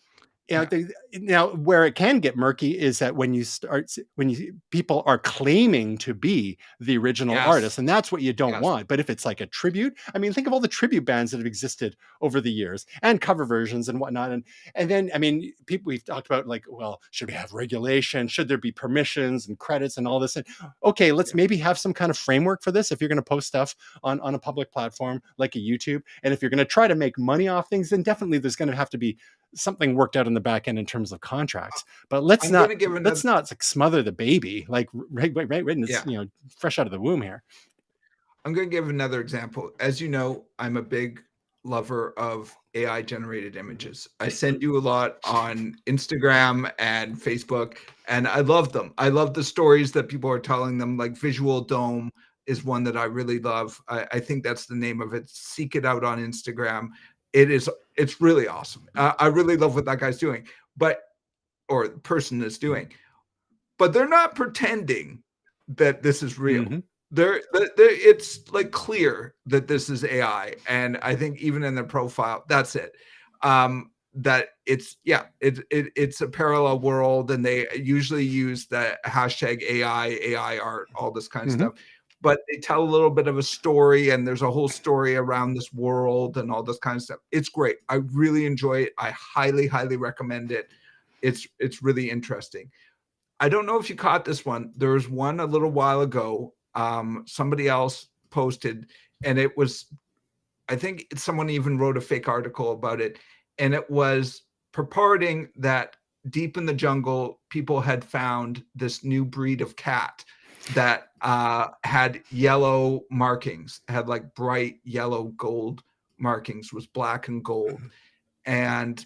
Yeah, now where it can get murky is that when people are claiming to be the original artist, and that's what you don't want. But if it's like a tribute, I mean, think of all the tribute bands that have existed over the years and cover versions and whatnot. And then, I mean, we've talked about like, well, should we have regulation? Should there be permissions and credits and all this? And okay, let's maybe have some kind of framework for this if you're going to post stuff on a public platform like a YouTube. And if you're going to try to make money off things, then definitely there's going to have to be something worked out in the back end in terms of contracts. But let's not like smother the baby like right in this, fresh out of the womb here. I'm going to give another example. As you know, I'm a big lover of AI generated images. I send you a lot on Instagram and Facebook, and I love them. I love the stories that people are telling them. Like thevisualdome is one that I really love. I think that's the name of it. Seek it out on Instagram. It's really awesome. I really love what that guy's doing, or the person is doing, but they're not pretending that this is real. Mm-hmm. It's like clear that this is AI. And I think even in their profile, that's it. That it's a parallel world, and they usually use the hashtag AI art, all this kind of stuff. But they tell a little bit of a story, and there's a whole story around this world and all this kind of stuff. It's great. I really enjoy it. I highly, highly recommend it. It's really interesting. I don't know if you caught this one. There was one a little while ago. Somebody else posted, and it was, I think someone even wrote a fake article about it. And it was purporting that deep in the jungle, people had found this new breed of cat that had yellow markings, had like bright yellow gold markings, was black and gold. And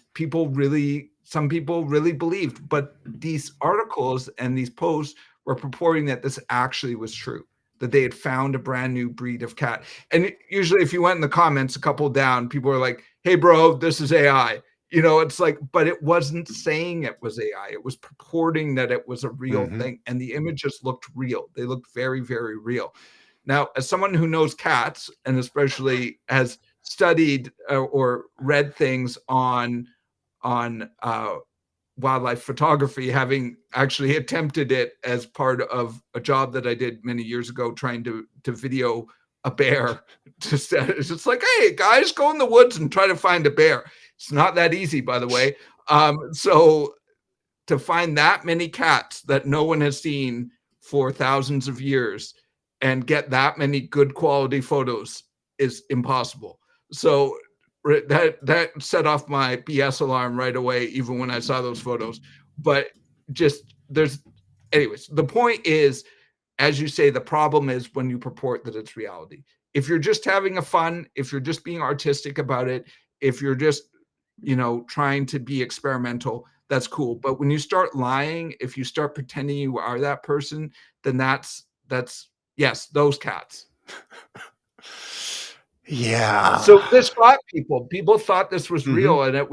some people really believed, but these articles and these posts were purporting that this actually was true, that they had found a brand new breed of cat. And usually if you went in the comments a couple down, people were like, hey bro, this is AI. It's like, but it wasn't saying it was AI. It was purporting that it was a real thing. And the images looked real. They looked very, very real. Now, as someone who knows cats, and especially has studied or read things on wildlife photography, having actually attempted it as part of a job that I did many years ago, trying to video a bear. It's just like, hey guys, go in the woods and try to find a bear. It's not that easy, by the way. So to find that many cats that no one has seen for thousands of years and get that many good quality photos is impossible. So that set off my BS alarm right away, even when I saw those photos. But anyways, the point is, as you say, the problem is when you purport that it's reality. If you're just having a fun, if you're just being artistic about it, if you're just, trying to be experimental, that's cool. But when you start lying, if you start pretending you are that person, then that's yes, those cats. Yeah. So this got people thought this was real, and there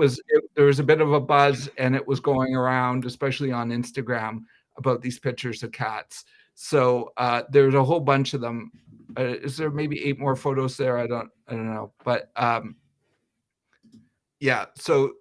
was a bit of a buzz, and it was going around, especially on Instagram, about these pictures of cats. So there's a whole bunch of them. Is there maybe 8 more photos there? I don't know. But yeah. So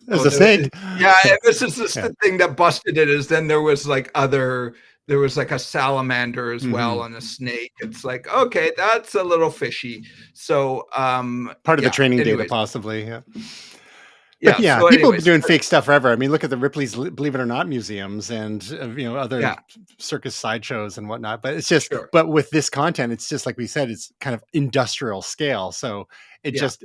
there's a snake. Yeah, and this is the thing that busted it. Is then there was like a salamander as well, and a snake. It's like, okay, that's a little fishy. So part of the training data, possibly. Yeah. Yeah, yeah. So people have been doing fake stuff forever. I mean, look at the Ripley's Believe It or Not museums and other circus sideshows and whatnot. But it's just, but with this content, it's just like we said, it's kind of industrial scale. So it just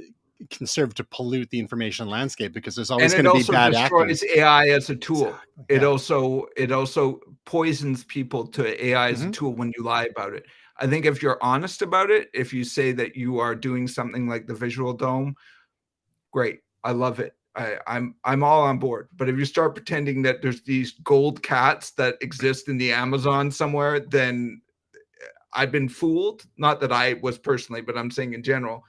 can serve to pollute the information landscape, because there's always going to be bad actors. It destroys AI as a tool. Exactly. It also poisons people to AI as a tool when you lie about it. I think if you're honest about it, if you say that you are doing something like the Visualdome, great. I love it. I'm all on board. But if you start pretending that there's these gold cats that exist in the Amazon somewhere, then I've been fooled. Not that I was personally, but I'm saying in general,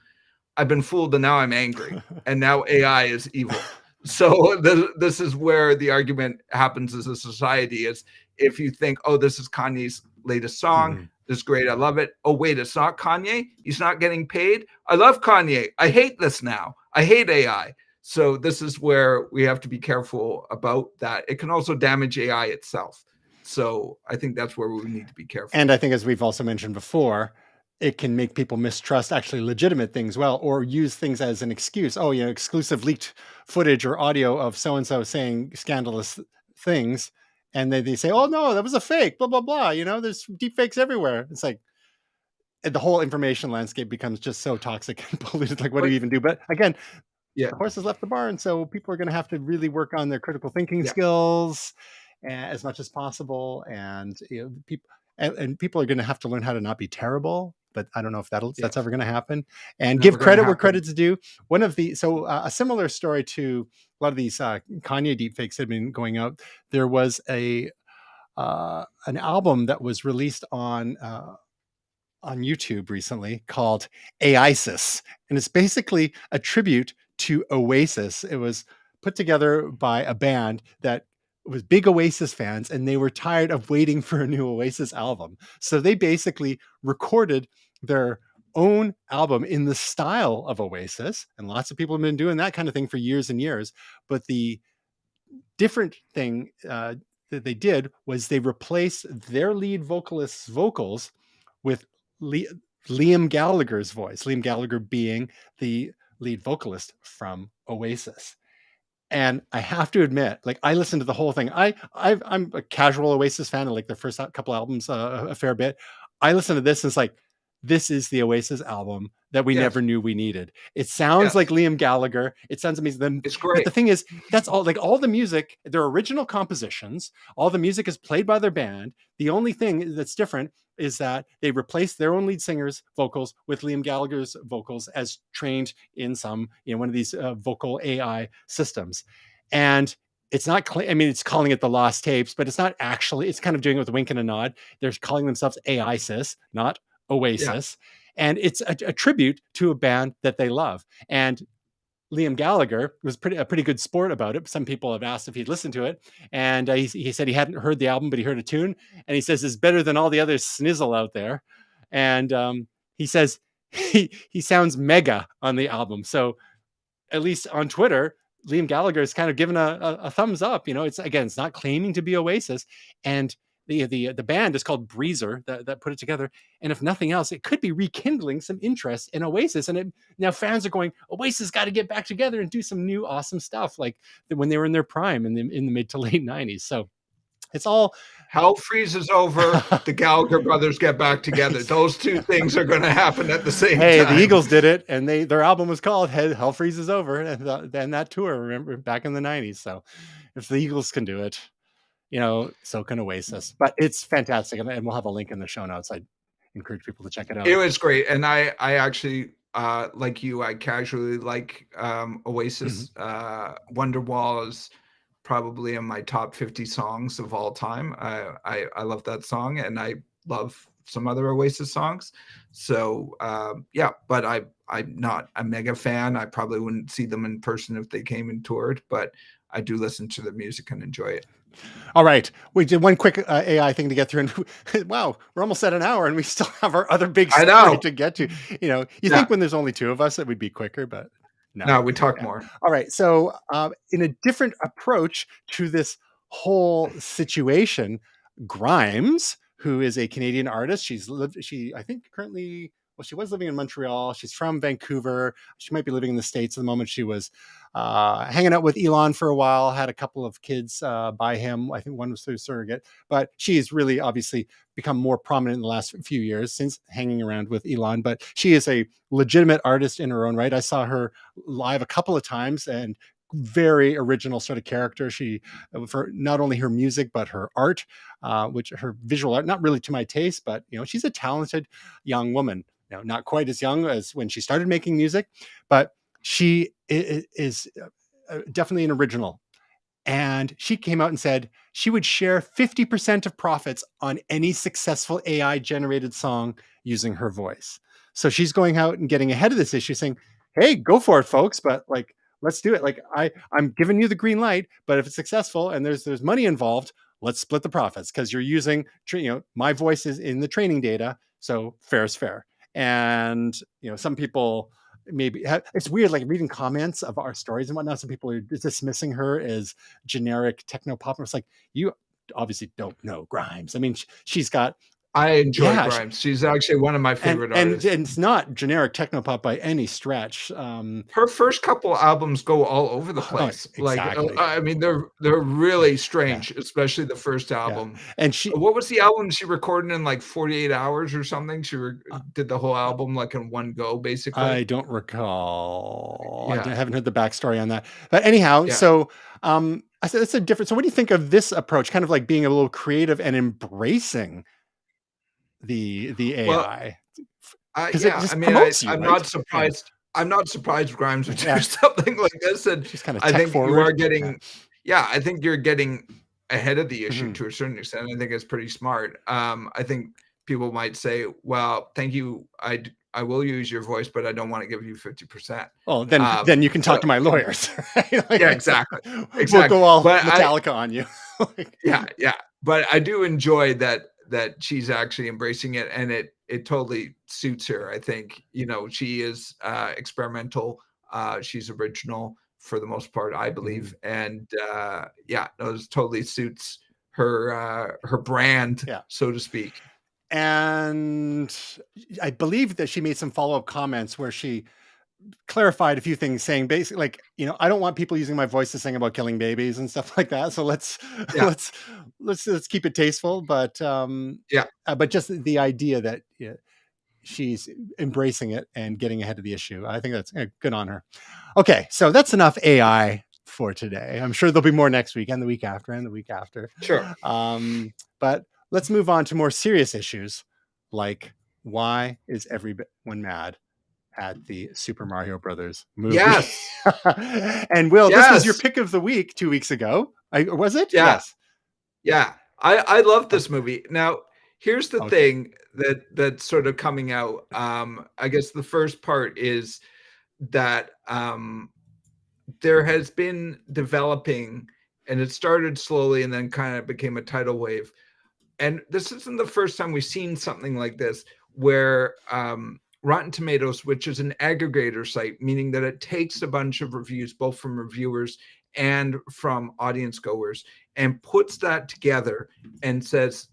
I've been fooled, and now I'm angry, and now AI is evil. So this is where the argument happens as a society, is if you think, oh, this is Kanye's latest song, this is great, I love it. Oh, wait, it's not Kanye? He's not getting paid? I love Kanye. I hate this now. I hate AI. So this is where we have to be careful about that. It can also damage AI itself. So I think that's where we need to be careful. And I think, as we've also mentioned before, it can make people mistrust actually legitimate things, well, or use things as an excuse. Oh, exclusive leaked footage or audio of so-and-so saying scandalous things. And they say, oh no, that was a fake, blah, blah, blah. There's deep fakes everywhere. It's like, the whole information landscape becomes just so toxic and polluted. Like, what do you even do? But again, Yeah. the horse has left the barn, so people are going to have to really work on their critical thinking skills as much as possible. And people and people are going to have to learn how to not be terrible. But I don't know if that's ever going to happen. And give credit where credit's due. One of the a similar story to a lot of these Kanye deepfakes had been going out. There was an album that was released on YouTube recently called AISIS, and it's basically a tribute to Oasis. It was put together by a band that was big Oasis fans, and they were tired of waiting for a new Oasis album. So they basically recorded their own album in the style of Oasis, and lots of people have been doing that kind of thing for years and years. But the different thing that they did was they replaced their lead vocalist's vocals with Liam Gallagher's voice, Liam Gallagher being the lead vocalist from Oasis. And I have to admit, like, I listened to the whole thing. I'm a casual Oasis fan. I like their first couple albums a fair bit. I listened to this and it's like, this is the Oasis album that we never knew we needed. It sounds like Liam Gallagher. It sounds amazing. It's great. But the thing is, that's all the music, their original compositions, all the music is played by their band. The only thing that's different is that they replaced their own lead singer's vocals with Liam Gallagher's vocals as trained in some, one of these vocal AI systems. And it's not, it's calling it the Lost Tapes, but it's not actually, it's kind of doing it with a wink and a nod. They're calling themselves AISIS, not Oasis. And it's a tribute to a band that they love. And Liam Gallagher was a pretty good sport about it. Some people have asked if he'd listened to it, and he said he hadn't heard the album, but he heard a tune, and he says it's better than all the other snizzle out there. And he says he sounds mega on the album. So at least on Twitter, Liam Gallagher is kind of given a thumbs up. It's not claiming to be Oasis, and the band is called Breezer that put it together. And if nothing else, it could be rekindling some interest in Oasis. And now fans are going, Oasis got to get back together and do some new awesome stuff like when they were in their prime in the mid to late 90s. So it's all hell freezes over. The Gallagher brothers get back together. Those two things are going to happen at the same time. The Eagles did it, and their album was called Hell Freezes Over, and that tour, remember, back in the 90s. So if the Eagles can do it, so can Oasis. But it's fantastic, and we'll have a link in the show notes. I encourage people to check it out. It was great, and I actually like you. I casually like Oasis. Wonderwall is probably in my top 50 songs of all time. I love that song, and I love some other Oasis songs. So but I'm not a mega fan. I probably wouldn't see them in person if they came and toured, but I do listen to the music and enjoy it. All right. We did one quick AI thing to get through. And wow, we're almost at an hour and we still have our other big story to get to. You think when there's only two of us, it would be quicker, but no, we talk more. All right. So in a different approach to this whole situation, Grimes, who is a Canadian artist, she I think currently, she was living in Montreal. She's from Vancouver. She might be living in the States at the moment. She was hanging out with Elon for a while, had a couple of kids by him. I think one was through surrogate, but she's really obviously become more prominent in the last few years since hanging around with Elon. But she is a legitimate artist in her own right. I saw her live a couple of times, and very original sort of character. She, for not only her music, but her art, which her visual art, not really to my taste, but she's a talented young woman. Not quite as young as when she started making music, but she is definitely an original. And she came out and said she would share 50% of profits on any successful AI generated song using her voice. So she's going out and getting ahead of this issue, saying, hey, go for it, folks. But let's do it. I'm giving you the green light, but if it's successful and there's money involved, let's split the profits, because you're using, my voice is in the training data. So fair is fair. And, some people maybe it's weird, like reading comments of our stories and whatnot. Some people are dismissing her as generic techno pop. It's like, you obviously don't know Grimes. I mean, she's got, I enjoy yeah, Grimes. She's actually one of my favorite artists. and it's not generic techno pop by any stretch. Her first couple albums go all over the place. Exactly. I mean, they're really strange, especially the first album. And she, what was the album she recorded in like 48 hours or something? She did the whole album like in one go, basically. I don't recall. I haven't heard the backstory on that. But anyhow, so I said it's a different. So what do you think of this approach? Kind of like being a little creative and embracing the AI. I'm not surprised. I'm not surprised Grimes would do something like this. And she's kind of I think forward. you are getting, I think you're getting ahead of the issue to a certain extent. I think it's pretty smart. I think people might say, well, thank you. I will use your voice, but I don't want to give you 50%. Oh, then you can talk to my lawyers. Right? Like, exactly. We'll go all Metallica on you. Yeah. But I do enjoy that she's actually embracing it, and it totally suits her. I think, she is experimental. She's original for the most part, I believe. And it totally suits her brand, so to speak. And I believe that she made some follow-up comments where she clarified a few things, saying basically, like, I don't want people using my voice to sing about killing babies and stuff like that. So let's keep it tasteful. But but just the idea that she's embracing it and getting ahead of the issue, I think that's good on her. Okay, so that's enough AI for today. I'm sure there'll be more next week and the week after and the week after. Sure. But let's move on to more serious issues, like why is everyone mad at the Super Mario Brothers movie? Yes. And Will, this was your pick of the week 2 weeks ago. Was it? Yeah. Yes. Yeah. I love this movie. Now, here's the thing that's sort of coming out. I guess the first part is that there has been developing, and it started slowly and then kind of became a tidal wave. And this isn't the first time we've seen something like this, where Rotten Tomatoes, which is an aggregator site, meaning that it takes a bunch of reviews, both from reviewers and from audience goers, and puts that together and says,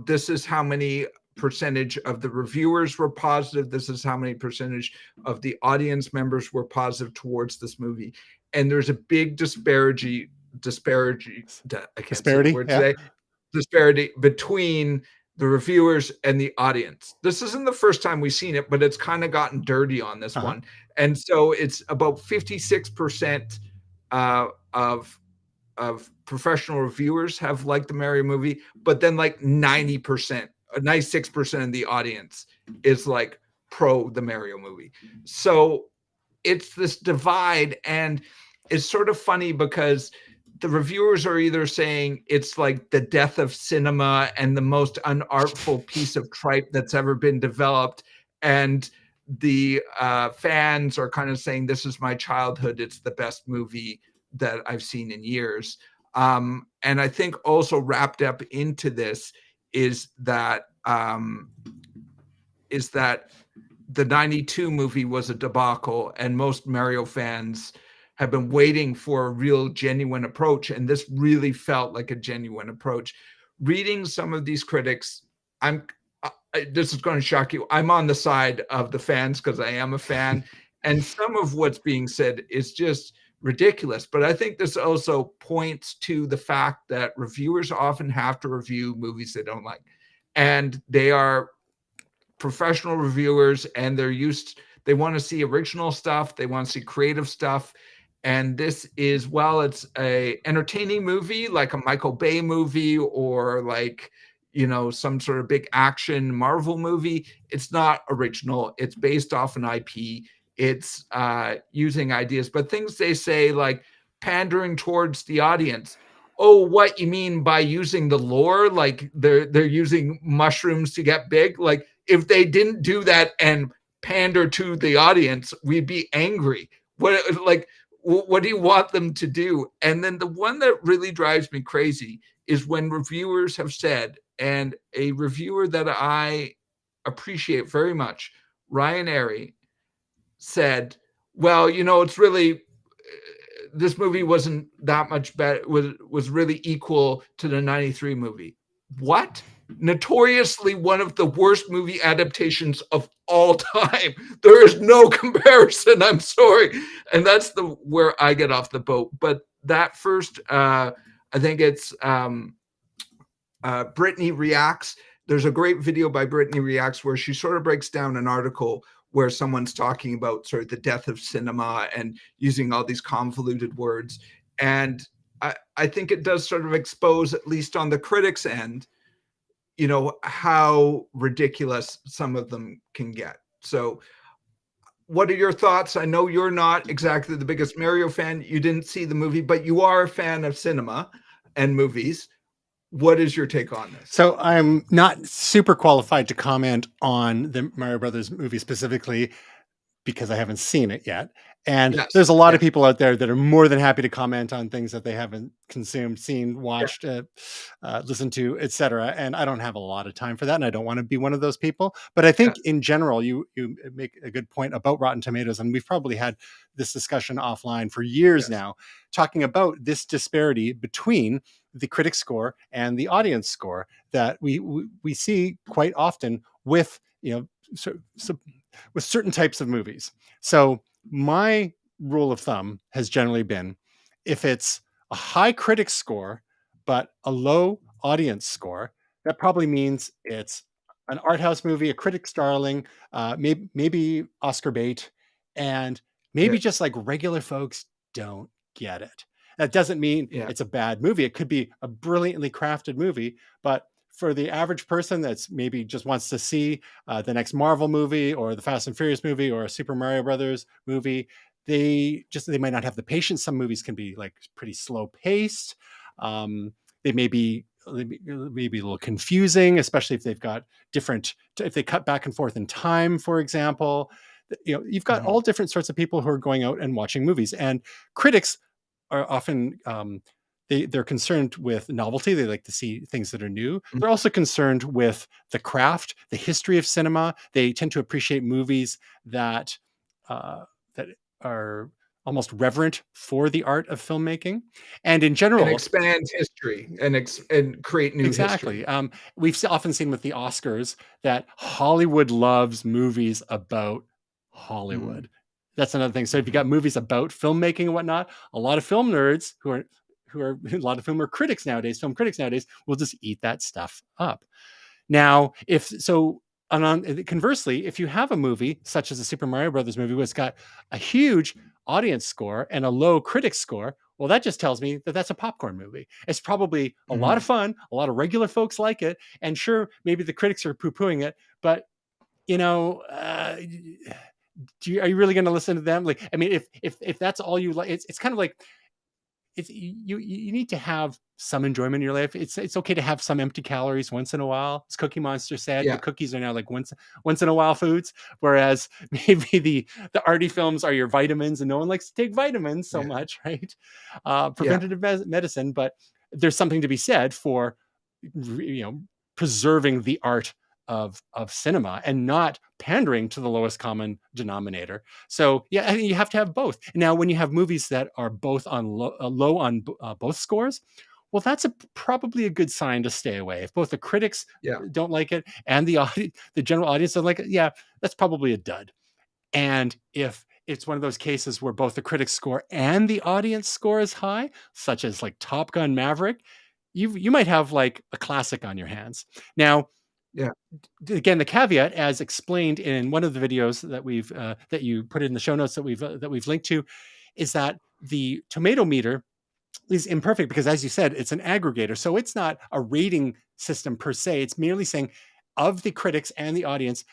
this is how many percentage of the reviewers were positive. This is how many percentage of the audience members were positive towards this movie. And there's a big disparity between the reviewers and the audience. This isn't the first time we've seen it, but it's kind of gotten dirty on this one. And so it's about 56% of professional reviewers have liked the Mario movie, but then like 96% of the audience is like pro the Mario movie. So it's this divide, and it's sort of funny because the reviewers are either saying it's like the death of cinema and the most unartful piece of tripe that's ever been developed, and the fans are kind of saying, this is my childhood, it's the best movie that I've seen in years. And I think also wrapped up into this is that the 92 movie was a debacle, and most Mario fans have been waiting for a real genuine approach, and this really felt like a genuine approach. Reading some of these critics, this is going to shock you, I'm on the side of the fans because I am a fan, and some of what's being said is just ridiculous. But I think this also points to the fact that reviewers often have to review movies they don't like, and they are professional reviewers, and they want to see original stuff, they want to see creative stuff. And this is, well, it's a entertaining movie, like a Michael Bay movie, or like, some sort of big action Marvel movie. It's not original. It's based off an IP. It's using ideas, but things they say, like pandering towards the audience. Oh, what you mean by using the lore? Like they're using mushrooms to get big. Like if they didn't do that and pander to the audience, we'd be angry. What do you want them to do? And then the one that really drives me crazy is when reviewers have said, and a reviewer that I appreciate very much, Ryan Airy, said, well, it's really, this movie wasn't that much better, was really equal to the 93 movie. What? Notoriously one of the worst movie adaptations of all time. There is no comparison. I'm sorry. And that's where I get off the boat. But that first, I think it's Brittany Reacts. There's a great video by Brittany Reacts where she sort of breaks down an article where someone's talking about sort of the death of cinema and using all these convoluted words. And I think it does sort of expose, at least on the critics' end, how ridiculous some of them can get. So what are your thoughts? I know you're not exactly the biggest Mario fan. You didn't see the movie, but you are a fan of cinema and movies. What is your take on this? So I'm not super qualified to comment on the Mario Brothers movie specifically because I haven't seen it yet. And Yes, there's a lot of yes. people out there that are more than happy to comment on things that they haven't consumed, seen, watched, listened to, etc. And I don't have a lot of time for that, and I don't want to be one of those people. But I think in general, you make a good point about Rotten Tomatoes, and we've probably had this discussion offline for years now, talking about this disparity between the critic score and the audience score that we see quite often with with certain types of movies. So my rule of thumb has generally been, if it's a high critic score but a low audience score, that probably means it's an art house movie, a critic's darling, maybe Oscar bait, and maybe just like regular folks don't get it. That doesn't mean it's a bad movie. It could be a brilliantly crafted movie, but for the average person that's maybe just wants to see the next Marvel movie or the Fast and Furious movie or a Super Mario Brothers movie, they might not have the patience. Some movies can be like pretty slow paced. They may be a little confusing, especially if they've got if they cut back and forth in time, for example. You've got all different sorts of people who are going out and watching movies, and critics are often they're concerned with novelty. They like to see things that are new. They're also concerned with the craft, the history of cinema. They tend to appreciate movies that are almost reverent for the art of filmmaking, and in general, and expand history and create new history. We've often seen with the Oscars that Hollywood loves movies about Hollywood. That's another thing. So if you got movies about filmmaking and whatnot, a lot of film nerds who are a lot of whom are critics nowadays, film critics nowadays, will just eat that stuff up. Now, conversely, if you have a movie such as a Super Mario Brothers movie, where it's got a huge audience score and a low critic score, well, that just tells me that that's a popcorn movie. It's probably a lot of fun. A lot of regular folks like it. And sure, maybe the critics are poo-pooing it, but are you really going to listen to them? Like, I mean, if that's all you like, it's kind of like, you need to have some enjoyment in your life. It's okay to have some empty calories once in a while. As Cookie Monster said, the cookies are now like once in a while foods, whereas maybe the arty films are your vitamins, and no one likes to take vitamins so much, right? Preventative medicine, but there's something to be said for preserving the art of cinema and not pandering to the lowest common denominator. So I think you have to have both. Now, when you have movies that are both on low on both scores, well, that's probably a good sign to stay away. If both the critics don't like it and the general audience don't like it, that's probably a dud. And if it's one of those cases where both the critics score and the audience score is high, such as like Top Gun Maverick, you might have like a classic on your hands. Now, again, the caveat, as explained in one of the videos that we've that you put in the show notes that we've linked to, is that the tomato meter is imperfect because, as you said, it's an aggregator. So it's not a rating system per se. It's merely saying, of the critics and the audience,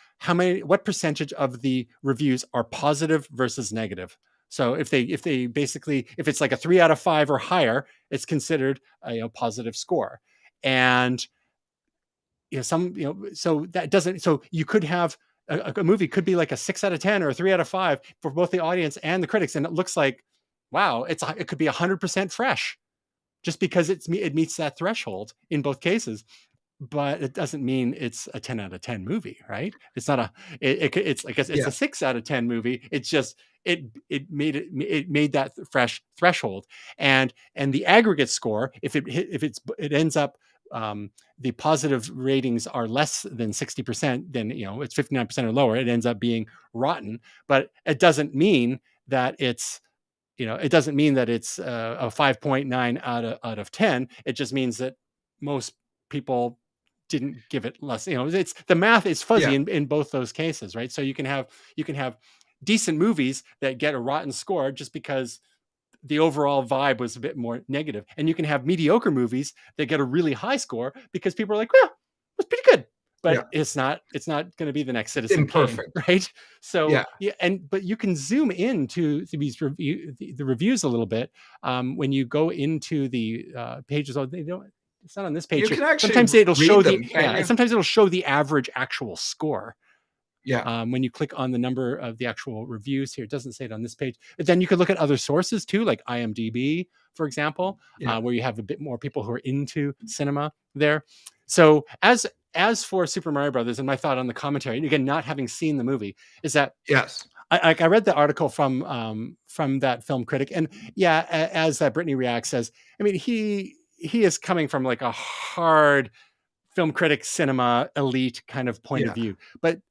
what percentage of the reviews are positive versus negative. So if it's like a 3 out of 5 or higher, it's considered a positive score. And so that doesn't, so you could have a movie could be like a 6 out of 10 or a 3 out of 5 for both the audience and the critics. And it looks like, wow, it could be 100% fresh just because it meets that threshold in both cases. but it doesn't mean it's a 10 out of 10 movie, right? It's not a, it's, I guess it's Yeah. a 6 out of 10 movie. It's just, it made that fresh threshold. And the aggregate score, if it ends up, the positive ratings are less than 60%, then, it's 59% or lower, it ends up being rotten. But it doesn't mean that it's, it doesn't mean that it's a 5.9 out of 10. It just means that most people didn't give it less. It's, the math is fuzzy Yeah. in both those cases, right? So you can have decent movies that get a rotten score just because the overall vibe was a bit more negative, and you can have mediocre movies that get a really high score because people are like, well, it's pretty good, but Yeah. it's not going to be the next Citizen Kane, Imperfect. right? So Yeah. but you can zoom into these the reviews a little bit when you go into the pages. They don't. It's not on this page You here. can actually Sometimes it'll show read them, the can't you? sometimes it'll show the average actual score. Yeah. When you click on the number of the actual reviews here, it doesn't say it on this page. But then you could look at other sources too, like IMDb, for example, Yeah. where you have a bit more people who are into cinema there. So as for Super Mario Brothers, and my thought on the commentary, and again, not having seen the movie, is that Yes. I read the article from that film critic, and yeah, as Brittany React says, I mean, he is coming from like a hard film critic, cinema elite kind of point of Yeah. view, but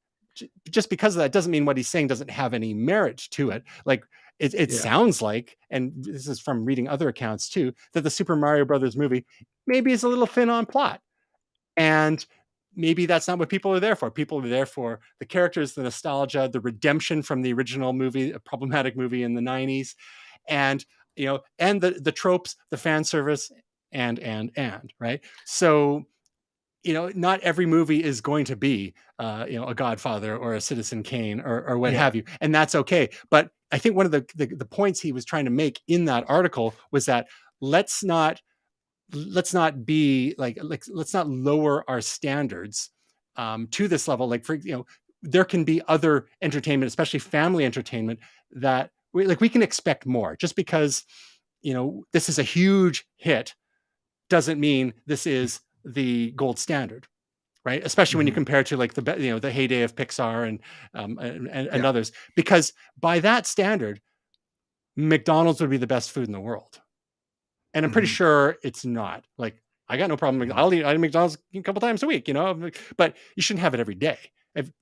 just because of that doesn't mean what he's saying doesn't have any merit to it. Like it Yeah. sounds like, and this is from reading other accounts too, that the Super Mario Brothers movie maybe is a little thin on plot, and maybe that's not what people are there for. People are there for the characters, the nostalgia, the redemption from the original movie, a problematic movie in the 90s, and and the tropes, the fan service, and right. So not every movie is going to be, a Godfather or a Citizen Kane or what Yeah. have you, and that's okay. But I think one of the points he was trying to make in that article was that let's not be like let's not lower our standards to this level. Like there can be other entertainment, especially family entertainment, that we can expect more. Just because this is a huge hit doesn't mean this is the gold standard, right? Especially when you compare to like the heyday of Pixar and others, because by that standard, McDonald's would be the best food in the world, and I'm pretty sure it's not. Like, I got no problem. I'll eat McDonald's a couple times a week, but you shouldn't have it every day.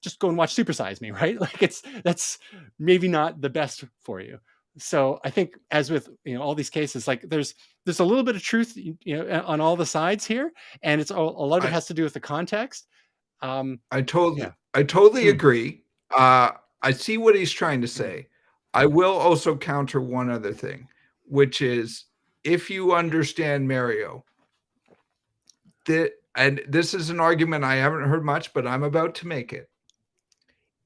Just go and watch Super Size Me, right? Like that's maybe not the best for you. So I think, as with all these cases, like there's a little bit of truth on all the sides here, and it's a lot of it has to do with the context. I totally agree. I see what he's trying to say. I will also counter one other thing, which is, if you understand Mario, and this is an argument I haven't heard much, but I'm about to make it.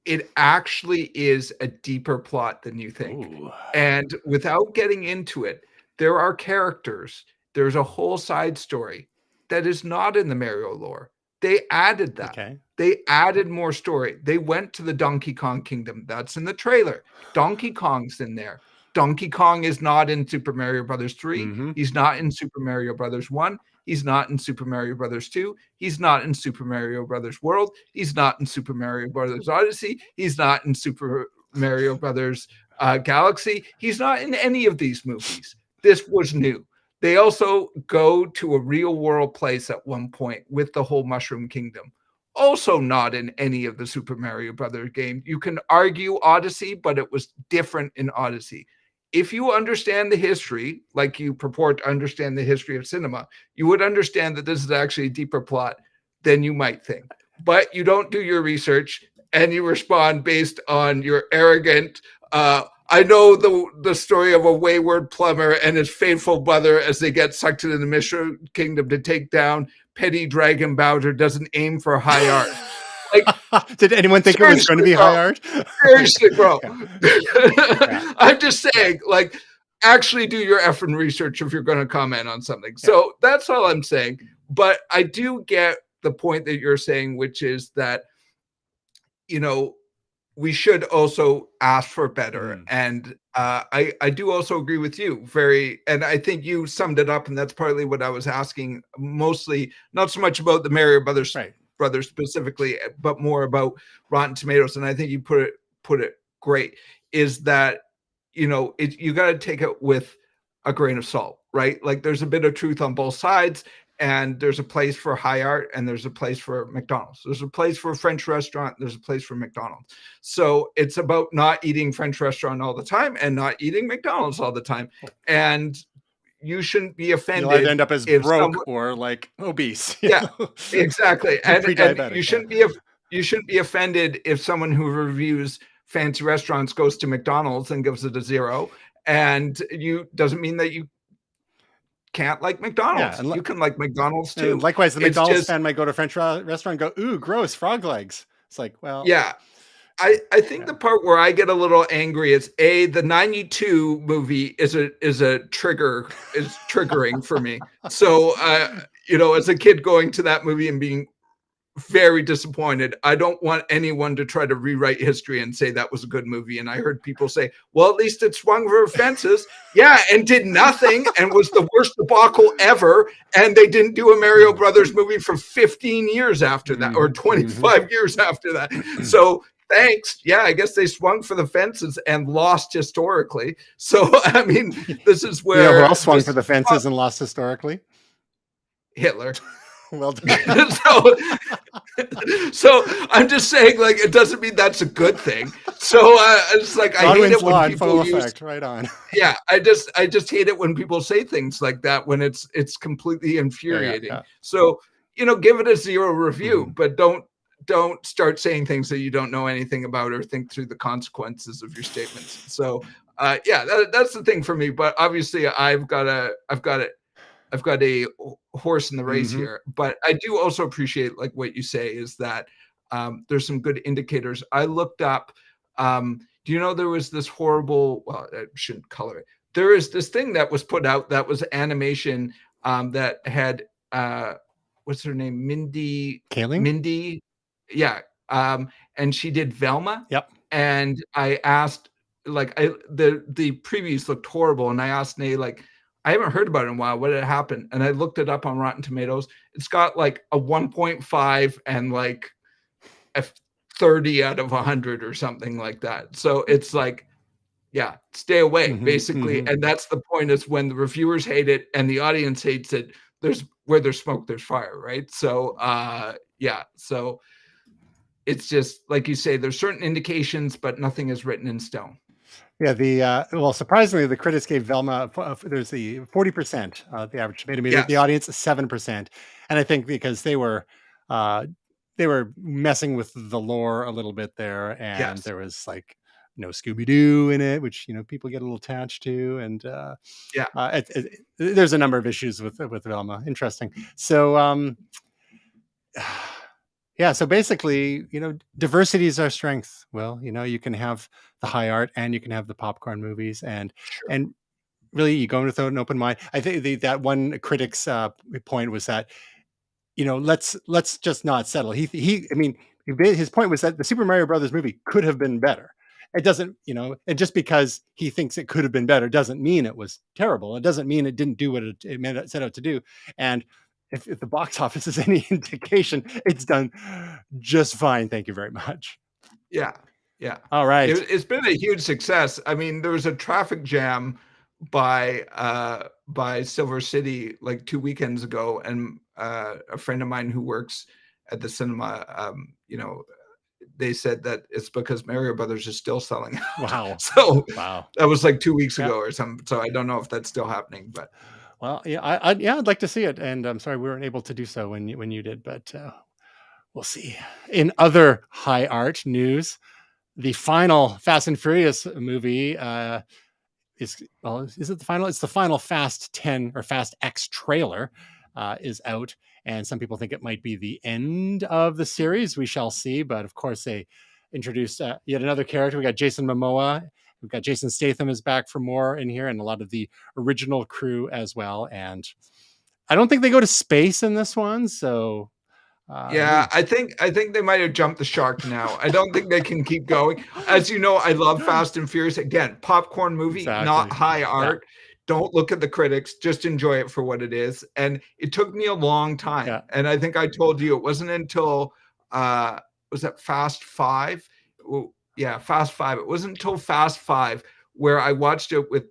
It actually is a deeper plot than you think. Ooh. And without getting into it, there are characters. There's a whole side story that is not in the Mario lore. They added that. Okay. They added more story. They went to the Donkey Kong Kingdom. That's in the trailer. Donkey Kong's in there. Donkey Kong is not in Super Mario Brothers 3. He's not in Super Mario Brothers 1. He's not in Super Mario Brothers 2. He's not in Super Mario Brothers World. He's not in Super Mario Brothers Odyssey. He's not in Super Mario Brothers Galaxy. He's not in any of these movies. This was new. They also go to a real world place at one point with the whole Mushroom Kingdom. Also not in any of the Super Mario Brothers games. You can argue Odyssey, but it was different in Odyssey. If you understand the history, like you purport to understand the history of cinema, you would understand that this is actually a deeper plot than you might think. But you don't do your research, and you respond based on your arrogant, I know the story of a wayward plumber and his faithful brother as they get sucked into the Mushroom Kingdom to take down petty Dragon Bowser doesn't aim for high art. Like, did anyone think it was going to be high art? Seriously, bro. I'm just saying, like, actually do your effing research if you're going to comment on something. So that's all I'm saying. But I do get the point that you're saying, which is that, we should also ask for better. And I do also agree with you and I think you summed it up, and that's partly what I was asking, mostly not so much about the Mario brothers specifically, but more about Rotten Tomatoes. And I think you put it great, is that, you know, you got to take it with a grain of salt, right? Like there's a bit of truth on both sides. And there's a place for high art, and there's a place for McDonald's. There's a place for a French restaurant. There's a place for McDonald's. So it's about not eating French restaurant all the time and not eating McDonald's all the time. And you shouldn't be offended. You'll either end up as broke or like obese. Yeah, exactly. And you shouldn't be offended if someone who reviews fancy restaurants goes to McDonald's and gives it a 0. And doesn't mean that you can't like McDonald's. You can like McDonald's too. And likewise, the McDonald's fan might go to a French restaurant and go, ooh, gross, frog legs. It's like, well. Yeah. I think the part where I get a little angry is the 92 movie is triggering for me. So, you know, as a kid going to that movie and being very disappointed, I don't want anyone to try to rewrite history and say that was a good movie. And I heard people say, well, at least it swung for fences. Yeah, and did nothing and was the worst debacle ever. And they didn't do a Mario Brothers movie for 15 years after that, or 25 years after that. So thanks. Yeah, I guess they swung for the fences and lost historically. So, I mean, this is where... You know who else swung for the fences and lost historically? Hitler. Well done. So I'm just saying, like, it doesn't mean that's a good thing. So it's like, I hate it when people use... Right on. Yeah, I just hate it when people say things like that when it's completely infuriating. Yeah. So, you know, give it a 0 review, but don't start saying things that you don't know anything about or think through the consequences of your statements. So yeah, that's the thing for me. But obviously I've got a horse in the race here, but I do also appreciate, like what you say, is that there's some good indicators. I looked up, do you know there was this horrible, well, I shouldn't color it. There is this thing that was put out that was animation that had, what's her name? Mindy Kaling? Mindy. Yeah. And she did Velma. Yep. And I asked, like, the previews looked horrible. And I asked Nate, like, I haven't heard about it in a while. What did happen? And I looked it up on Rotten Tomatoes. It's got like a 1.5 and like a 30 out of 100 or something like that. So it's like, yeah, stay away, basically. And that's the point, is when the reviewers hate it and the audience hates it, where there's smoke, there's fire, right? So yeah, so it's just like you say, there's certain indications, but nothing is written in stone. Yeah, well, surprisingly, the critics gave Velma, there's the 40%, the average tomato meter, the audience 7%. And I think because they were messing with the lore a little bit there, and there was like no Scooby-Doo in it, which, you know, people get a little attached to. And there's a number of issues with Velma. Interesting. So, yeah, so basically, you know, diversity is our strength. Well, you know, you can have the high art and you can have the popcorn movies, and really, you go with an open mind. I think that one critic's point was that, you know, let's just not settle. I mean, his point was that the Super Mario Brothers movie could have been better. It doesn't, you know, and just because he thinks it could have been better doesn't mean it was terrible. It doesn't mean it didn't do what it set out to do. And if the box office is any indication, it's done just fine. Thank you very much. Yeah. Yeah. All right. It's been a huge success. I mean, there was a traffic jam by Silver City like 2 weekends ago, and a friend of mine who works at the cinema, you know, they said that it's because Mario Brothers is still selling out. Wow. So that was like 2 weeks ago or something. So I don't know if that's still happening, but. Well, yeah, I'd like to see it, and I'm sorry we weren't able to do so when you did, but we'll see. In other high art news, the final Fast and Furious movie is it the final? It's the final Fast 10 or Fast X trailer is out, and some people think it might be the end of the series. We shall see, but of course they introduced yet another character. We got Jason Momoa. We've got Jason Statham is back for more in here, and a lot of the original crew as well. And I don't think they go to space in this one, so Yeah, I think they might have jumped the shark now. I don't think they can keep going. As you know, I love Fast and Furious. Again, popcorn movie, not high art. Yeah. Don't look at the critics, just enjoy it for what it is. And it took me a long time. Yeah. And I think I told you it wasn't until was that Fast 5? Yeah, Fast 5. It wasn't until Fast 5 where I watched it with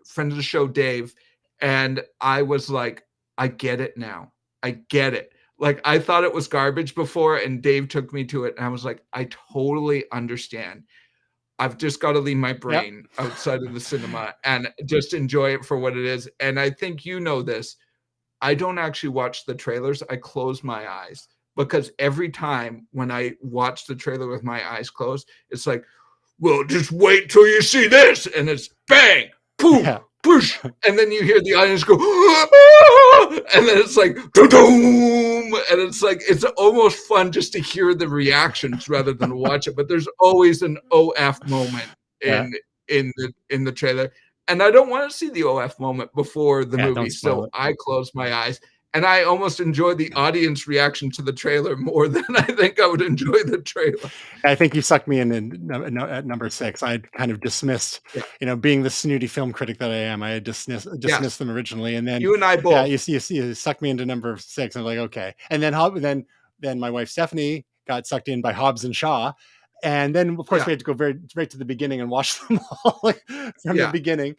friend of the show, Dave, and I was like, I get it now. I get it. Like, I thought it was garbage before, and Dave took me to it, and I was like, I totally understand. I've just got to leave my brain outside of the cinema and just enjoy it for what it is. And I think you know this. I don't actually watch the trailers. I close my eyes, because every time when I watch the trailer with my eyes closed, it's like, well, just wait till you see this. And it's bang, boom, push. And then you hear the audience go, ah! And then it's like, doo-doom. And it's like, it's almost fun just to hear the reactions rather than watch it. But there's always an OF moment in the trailer. And I don't want to see the OF moment before the movie. So I close my eyes. And I almost enjoy the audience reaction to the trailer more than I think I would enjoy the trailer. I think you sucked me in at number 6. I kind of dismissed, being the snooty film critic that I am, I had dismissed them originally. And then you and I both. Yeah, you sucked me into number 6. I'm like, okay. And then my wife Stephanie got sucked in by Hobbs and Shaw. And then, of course, we had to go right to the beginning and watch them all from the beginning,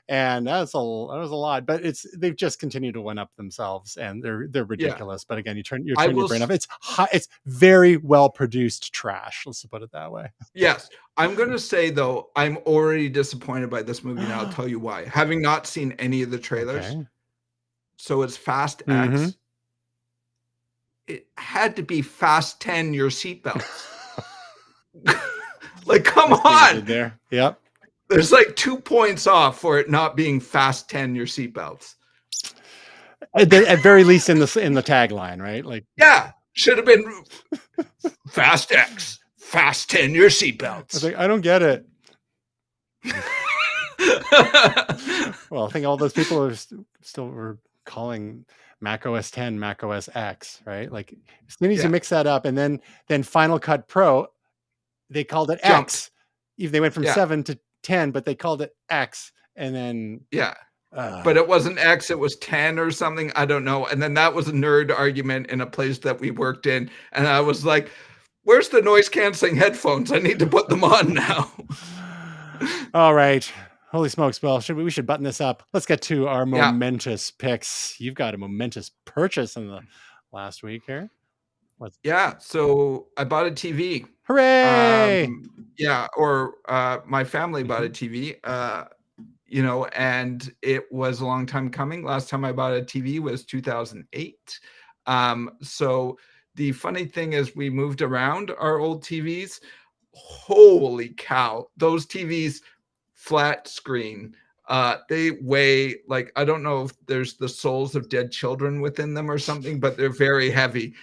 and that was a lot. But they've just continued to one up themselves, and they're ridiculous. But again, you turn your brain off. It's very well produced trash. Let's put it that way. Yes, I'm going to say though, I'm already disappointed by this movie. Now I'll tell you why. Having not seen any of the trailers, so it's Fast X. It had to be Fast 10 your seatbelts. Like, come on. There. Yep. There's like 2 points off for it not being Fast 10 your seatbelts. At very least in the tagline, right? Like, yeah, should have been Fast X, Fast 10 your seatbelts. I was like, I don't get it. Well, I think all those people are still were calling Mac OS 10 Mac OS X, right? Like, as soon as you mix that up, and then Final Cut Pro, they called it X. Even they went from 7 to 10, but they called it X, and then but it wasn't X, it was 10 or something. I don't know. And then that was a nerd argument in a place that we worked in, and I was like, "Where's the noise canceling headphones? I need to put them on now." All right. Holy smokes, Bill. We should button this up. Let's get to our momentous picks. You've got a momentous purchase in the last week here. So I bought a TV. Hooray! My family bought a TV, and it was a long time coming. Last time I bought a TV was 2008. So the funny thing is we moved around our old TVs. Holy cow. Those TVs, flat screen, they weigh like, I don't know if there's the souls of dead children within them or something, but they're very heavy.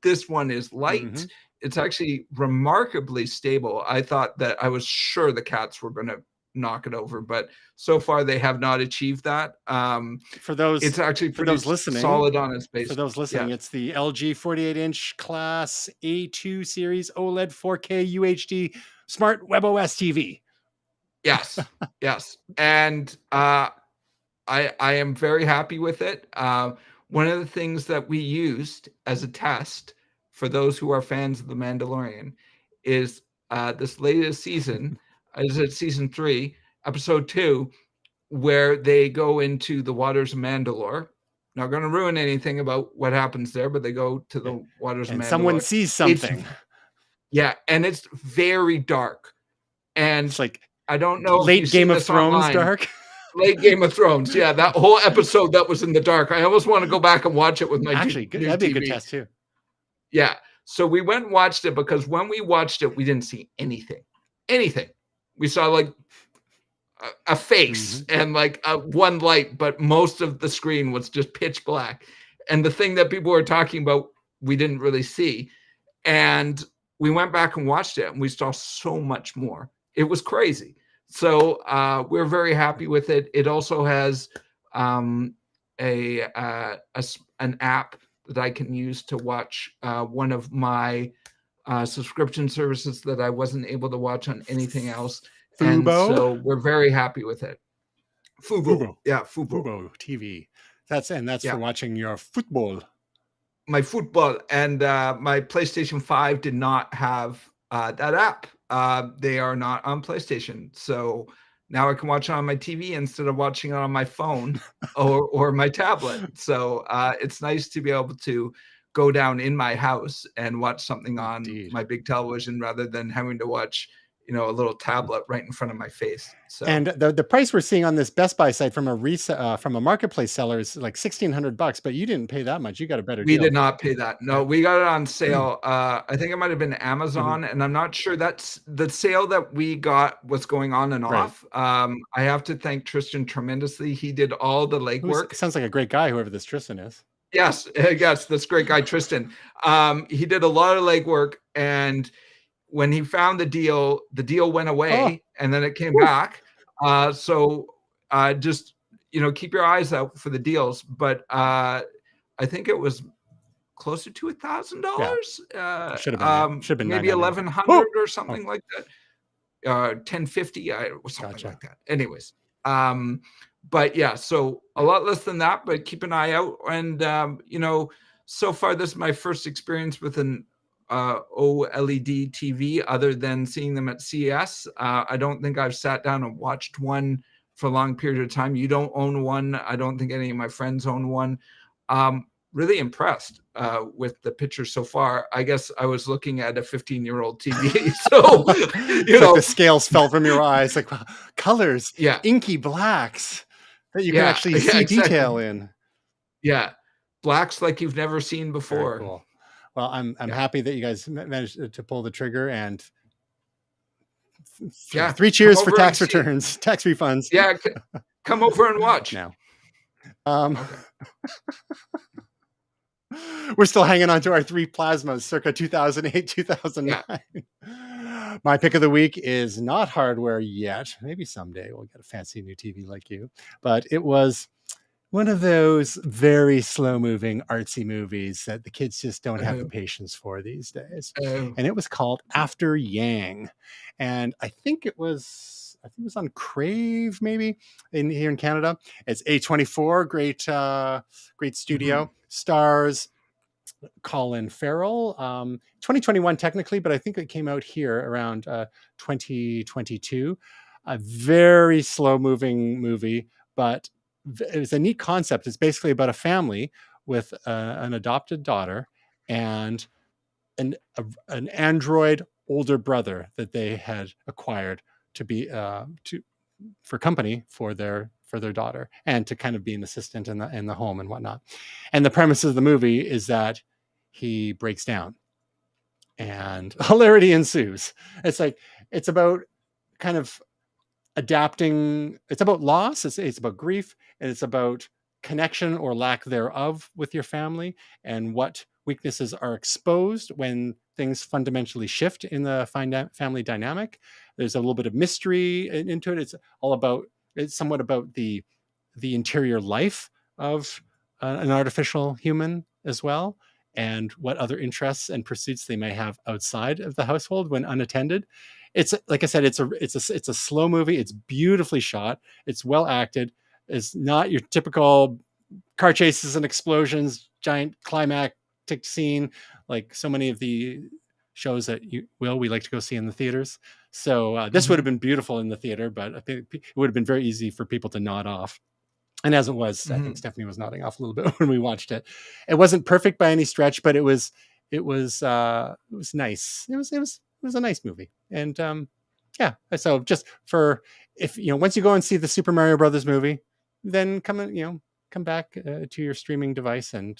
This one is light. It's actually remarkably stable. I thought that I was sure the cats were going to knock it over, but so far they have not achieved that. It's actually pretty solid on its base. For those listening, it's the LG 48-inch class A2 series OLED 4K UHD smart WebOS TV. Yes. And I am very happy with it. One of the things that we used as a test for those who are fans of The Mandalorian is this latest season, is it season 3, episode 2, where they go into the waters of Mandalore. Not going to ruin anything about what happens there, but they go to the waters of Mandalore. Someone sees something. And it's very dark. And it's like, I don't know. Late Game of Thrones online. Dark. Late Game of Thrones. Yeah, that whole episode that was in the dark. I almost want to go back and watch it with my that'd be a good test too. Yeah. So we went and watched it, because when we watched it, we didn't see anything. We saw like a face and like one light, but most of the screen was just pitch black. And the thing that people were talking about, we didn't really see. And we went back and watched it, and we saw so much more. It was crazy. So we're very happy with it. It also has an app that I can use to watch one of my subscription services that I wasn't able to watch on anything else. And so we're very happy with it. Fubo. Yeah, Fubo. Fubo TV. That's Yeah. for watching your football. My football. And my PlayStation 5 did not have that app. They are not on PlayStation. So now I can watch it on my TV instead of watching it on my phone or my tablet. So it's nice to be able to go down in my house and watch something on my big television rather than having to watch, you know, a little tablet right in front of my face. So, and the price we're seeing on this Best Buy site from a marketplace seller is like $1,600, but you didn't pay that much. You got a better deal. We did not pay that. No, we got it on sale. I think it might have been Amazon, and I'm not sure that's the sale that we got was going on and off. I have to thank Tristan tremendously. He did all the legwork. Sounds like a great guy, whoever this Tristan is. Yes, this great guy, Tristan. He did a lot of legwork, and when he found the deal went away, and then it came back. So just, you know, keep your eyes out for the deals. But I think it was closer to $1,000. Should have been maybe $1,100 or something like that. $1,050 or something like that. Anyways, but yeah, so a lot less than that. But keep an eye out. And you know, so far this is my first experience with an OLED TV other than seeing them at CES. I don't think I've sat down and watched one for a long period of time. You don't own one. I don't think any of my friends own one. Really impressed with the pictures so far. I guess I was looking at a 15-year-old TV. So, you know, like the scales fell from your eyes, like colors, inky blacks that you can actually see detail in. Yeah. Blacks like you've never seen before. Very cool. Well, I'm happy that you guys managed to pull the trigger, and 3 cheers for tax returns, tax refunds. Yeah, come over and watch. Now, we're still hanging on to our 3 plasmas, circa 2008, 2009. Yeah. My pick of the week is not hardware yet. Maybe someday we'll get a fancy new TV like you, but it was one of those very slow-moving, artsy movies that the kids just don't have the patience for these days. And it was called After Yang. And I think it was on Crave, maybe, here in Canada. It's A24, great studio. Stars Colin Farrell. 2021 technically, but I think it came out here around 2022. A very slow-moving movie, but it was a neat concept. It's basically about a family with an adopted daughter and an android older brother that they had acquired to be for company for their daughter and to kind of be an assistant in the home and whatnot. And the premise of the movie is that he breaks down and hilarity ensues. It's about kind of adapting. It's about loss. It's about grief, and it's about connection or lack thereof with your family, and what weaknesses are exposed when things fundamentally shift in the family dynamic. There's a little bit of mystery into it. It's somewhat about the interior life of an artificial human as well, and what other interests and pursuits they may have outside of the household when unattended. It's like I said, it's a slow movie. It's beautifully shot. It's well acted. It's not your typical car chases and explosions, giant climactic scene like so many of the shows that we like to go see in the theaters. So this would have been beautiful in the theater, but I think it would have been very easy for people to nod off. And as it was, I think Stephanie was nodding off a little bit when we watched it. It wasn't perfect by any stretch, but it was nice. It was a nice movie. And so just for, if once you go and see the Super Mario Brothers movie, then come back to your streaming device and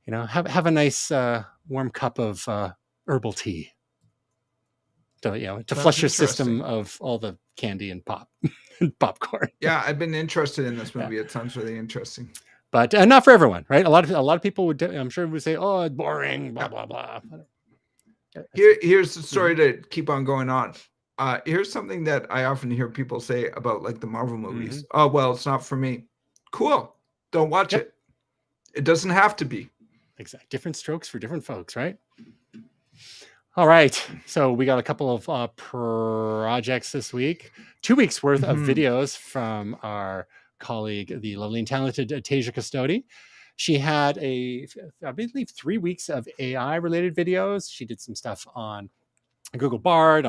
have a nice warm cup of herbal tea to flush your system of all the candy and popcorn. Yeah, I've been interested in this movie. It sounds really interesting, but not for everyone, right? A lot of people would, I'm sure, would say, "Oh, it's boring," blah blah blah. Here's the story to keep on going on. Here's something that I often hear people say about like the Marvel movies. Oh, well, it's not for me. Cool. don't watch it. It doesn't have to be. Exactly. Different strokes for different folks, right? All right. So we got a couple of projects this week. 2 weeks worth of videos from our colleague, the lovely and talented Tasia Custodi. She had I believe 3 weeks of AI related videos. She did some stuff on Google Bard,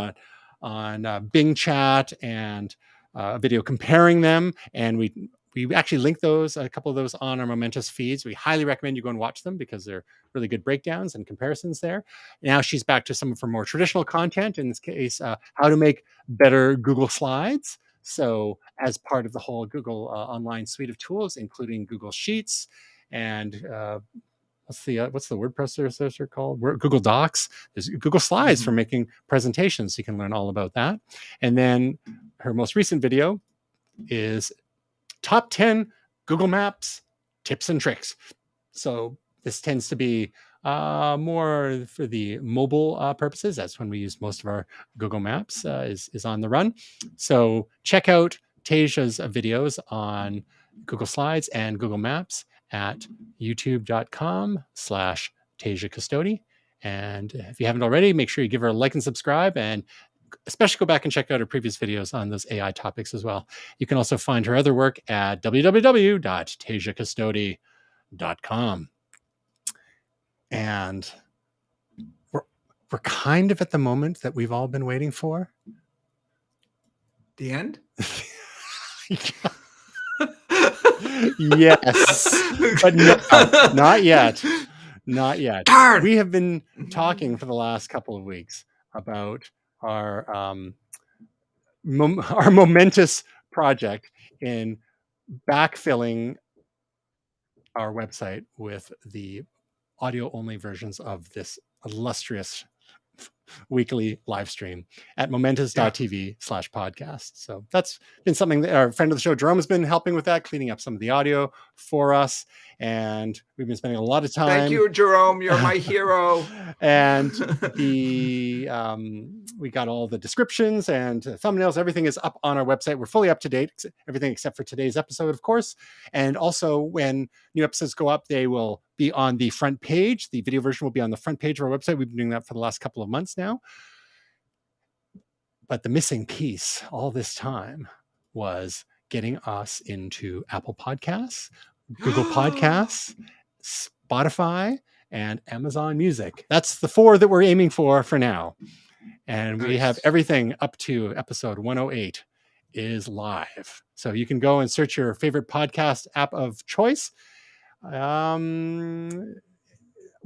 on Bing Chat, and a video comparing them. And we actually linked a couple of those on our Momentous feeds. We highly recommend you go and watch them because they're really good breakdowns and comparisons there. Now she's back to some of her more traditional content, in this case, how to make better Google Slides. So as part of the whole Google online suite of tools, including Google Sheets and what's the word processor called? Google Docs. There's Google Slides for making presentations. You can learn all about that. And then her most recent video is top 10 Google Maps tips and tricks. So this tends to be more for the mobile purposes. That's when we use most of our Google Maps is on the run. So check out Tasia's videos on Google Slides and Google Maps at youtube.com/Tasia Custodi. And if you haven't already, make sure you give her a like and subscribe, and especially go back and check out her previous videos on those AI topics as well. You can also find her other work at www.tasiacustodi.com. And we're kind of at the moment that we've all been waiting for. The end? Yes, but no, not yet. Not yet. Darn. We have been talking for the last couple of weeks about our momentous project in backfilling our website with the audio-only versions of this illustrious weekly live stream at momentous.tv/podcast. So that's been something that our friend of the show, Jerome, has been helping with, that cleaning up some of the audio for us. And we've been spending a lot of time. Thank you, Jerome. You're my hero. And we got all the descriptions and thumbnails. Everything is up on our website. We're fully up to date, everything except for today's episode, of course. And also when new episodes go up, they will be on the front page. The video version will be on the front page of our website. We've been doing that for the last couple of months now. But the missing piece all this time was getting us into Apple Podcasts, Google Podcasts, Spotify, and Amazon Music. That's the 4 that we're aiming for now. And we have everything up to episode 108 is live. So you can go and search your favorite podcast app of choice.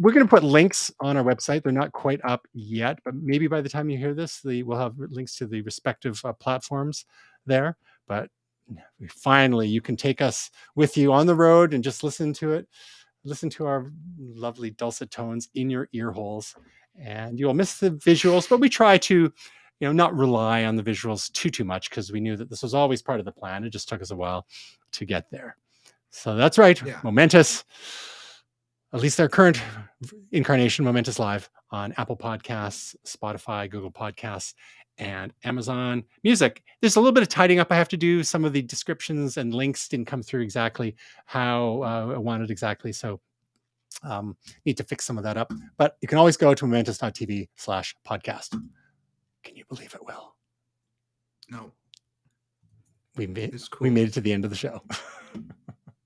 We're going to put links on our website. They're not quite up yet, but maybe by the time you hear this, we'll have links to the respective platforms there. But finally, you can take us with you on the road and just listen to it. Listen to our lovely dulcet tones in your ear holes, and you'll miss the visuals, but we try to, not rely on the visuals too much, because we knew that this was always part of the plan. It just took us a while to get there. So that's right. Yeah. Momentous, at least their current incarnation, Momentous Live on Apple Podcasts, Spotify, Google Podcasts, and Amazon Music. There's a little bit of tidying up I have to do. Some of the descriptions and links didn't come through exactly how I wanted exactly. So need to fix some of that up. But you can always go to momentous.tv/podcast. Can you believe it, Will? No. We made it to the end of the show.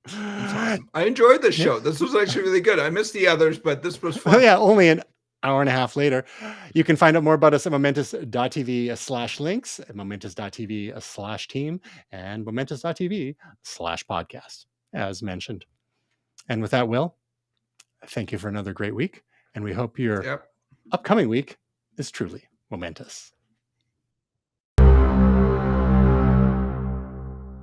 Awesome. I enjoyed this show. This was actually really good. I missed the others, but this was fun. Oh, yeah, only an hour and a half later. You can find out more about us at momentous.tv/links, at momentous.tv/team, and momentous.tv/podcast, as mentioned. And with that, Will, thank you for another great week. And we hope your upcoming week is truly momentous.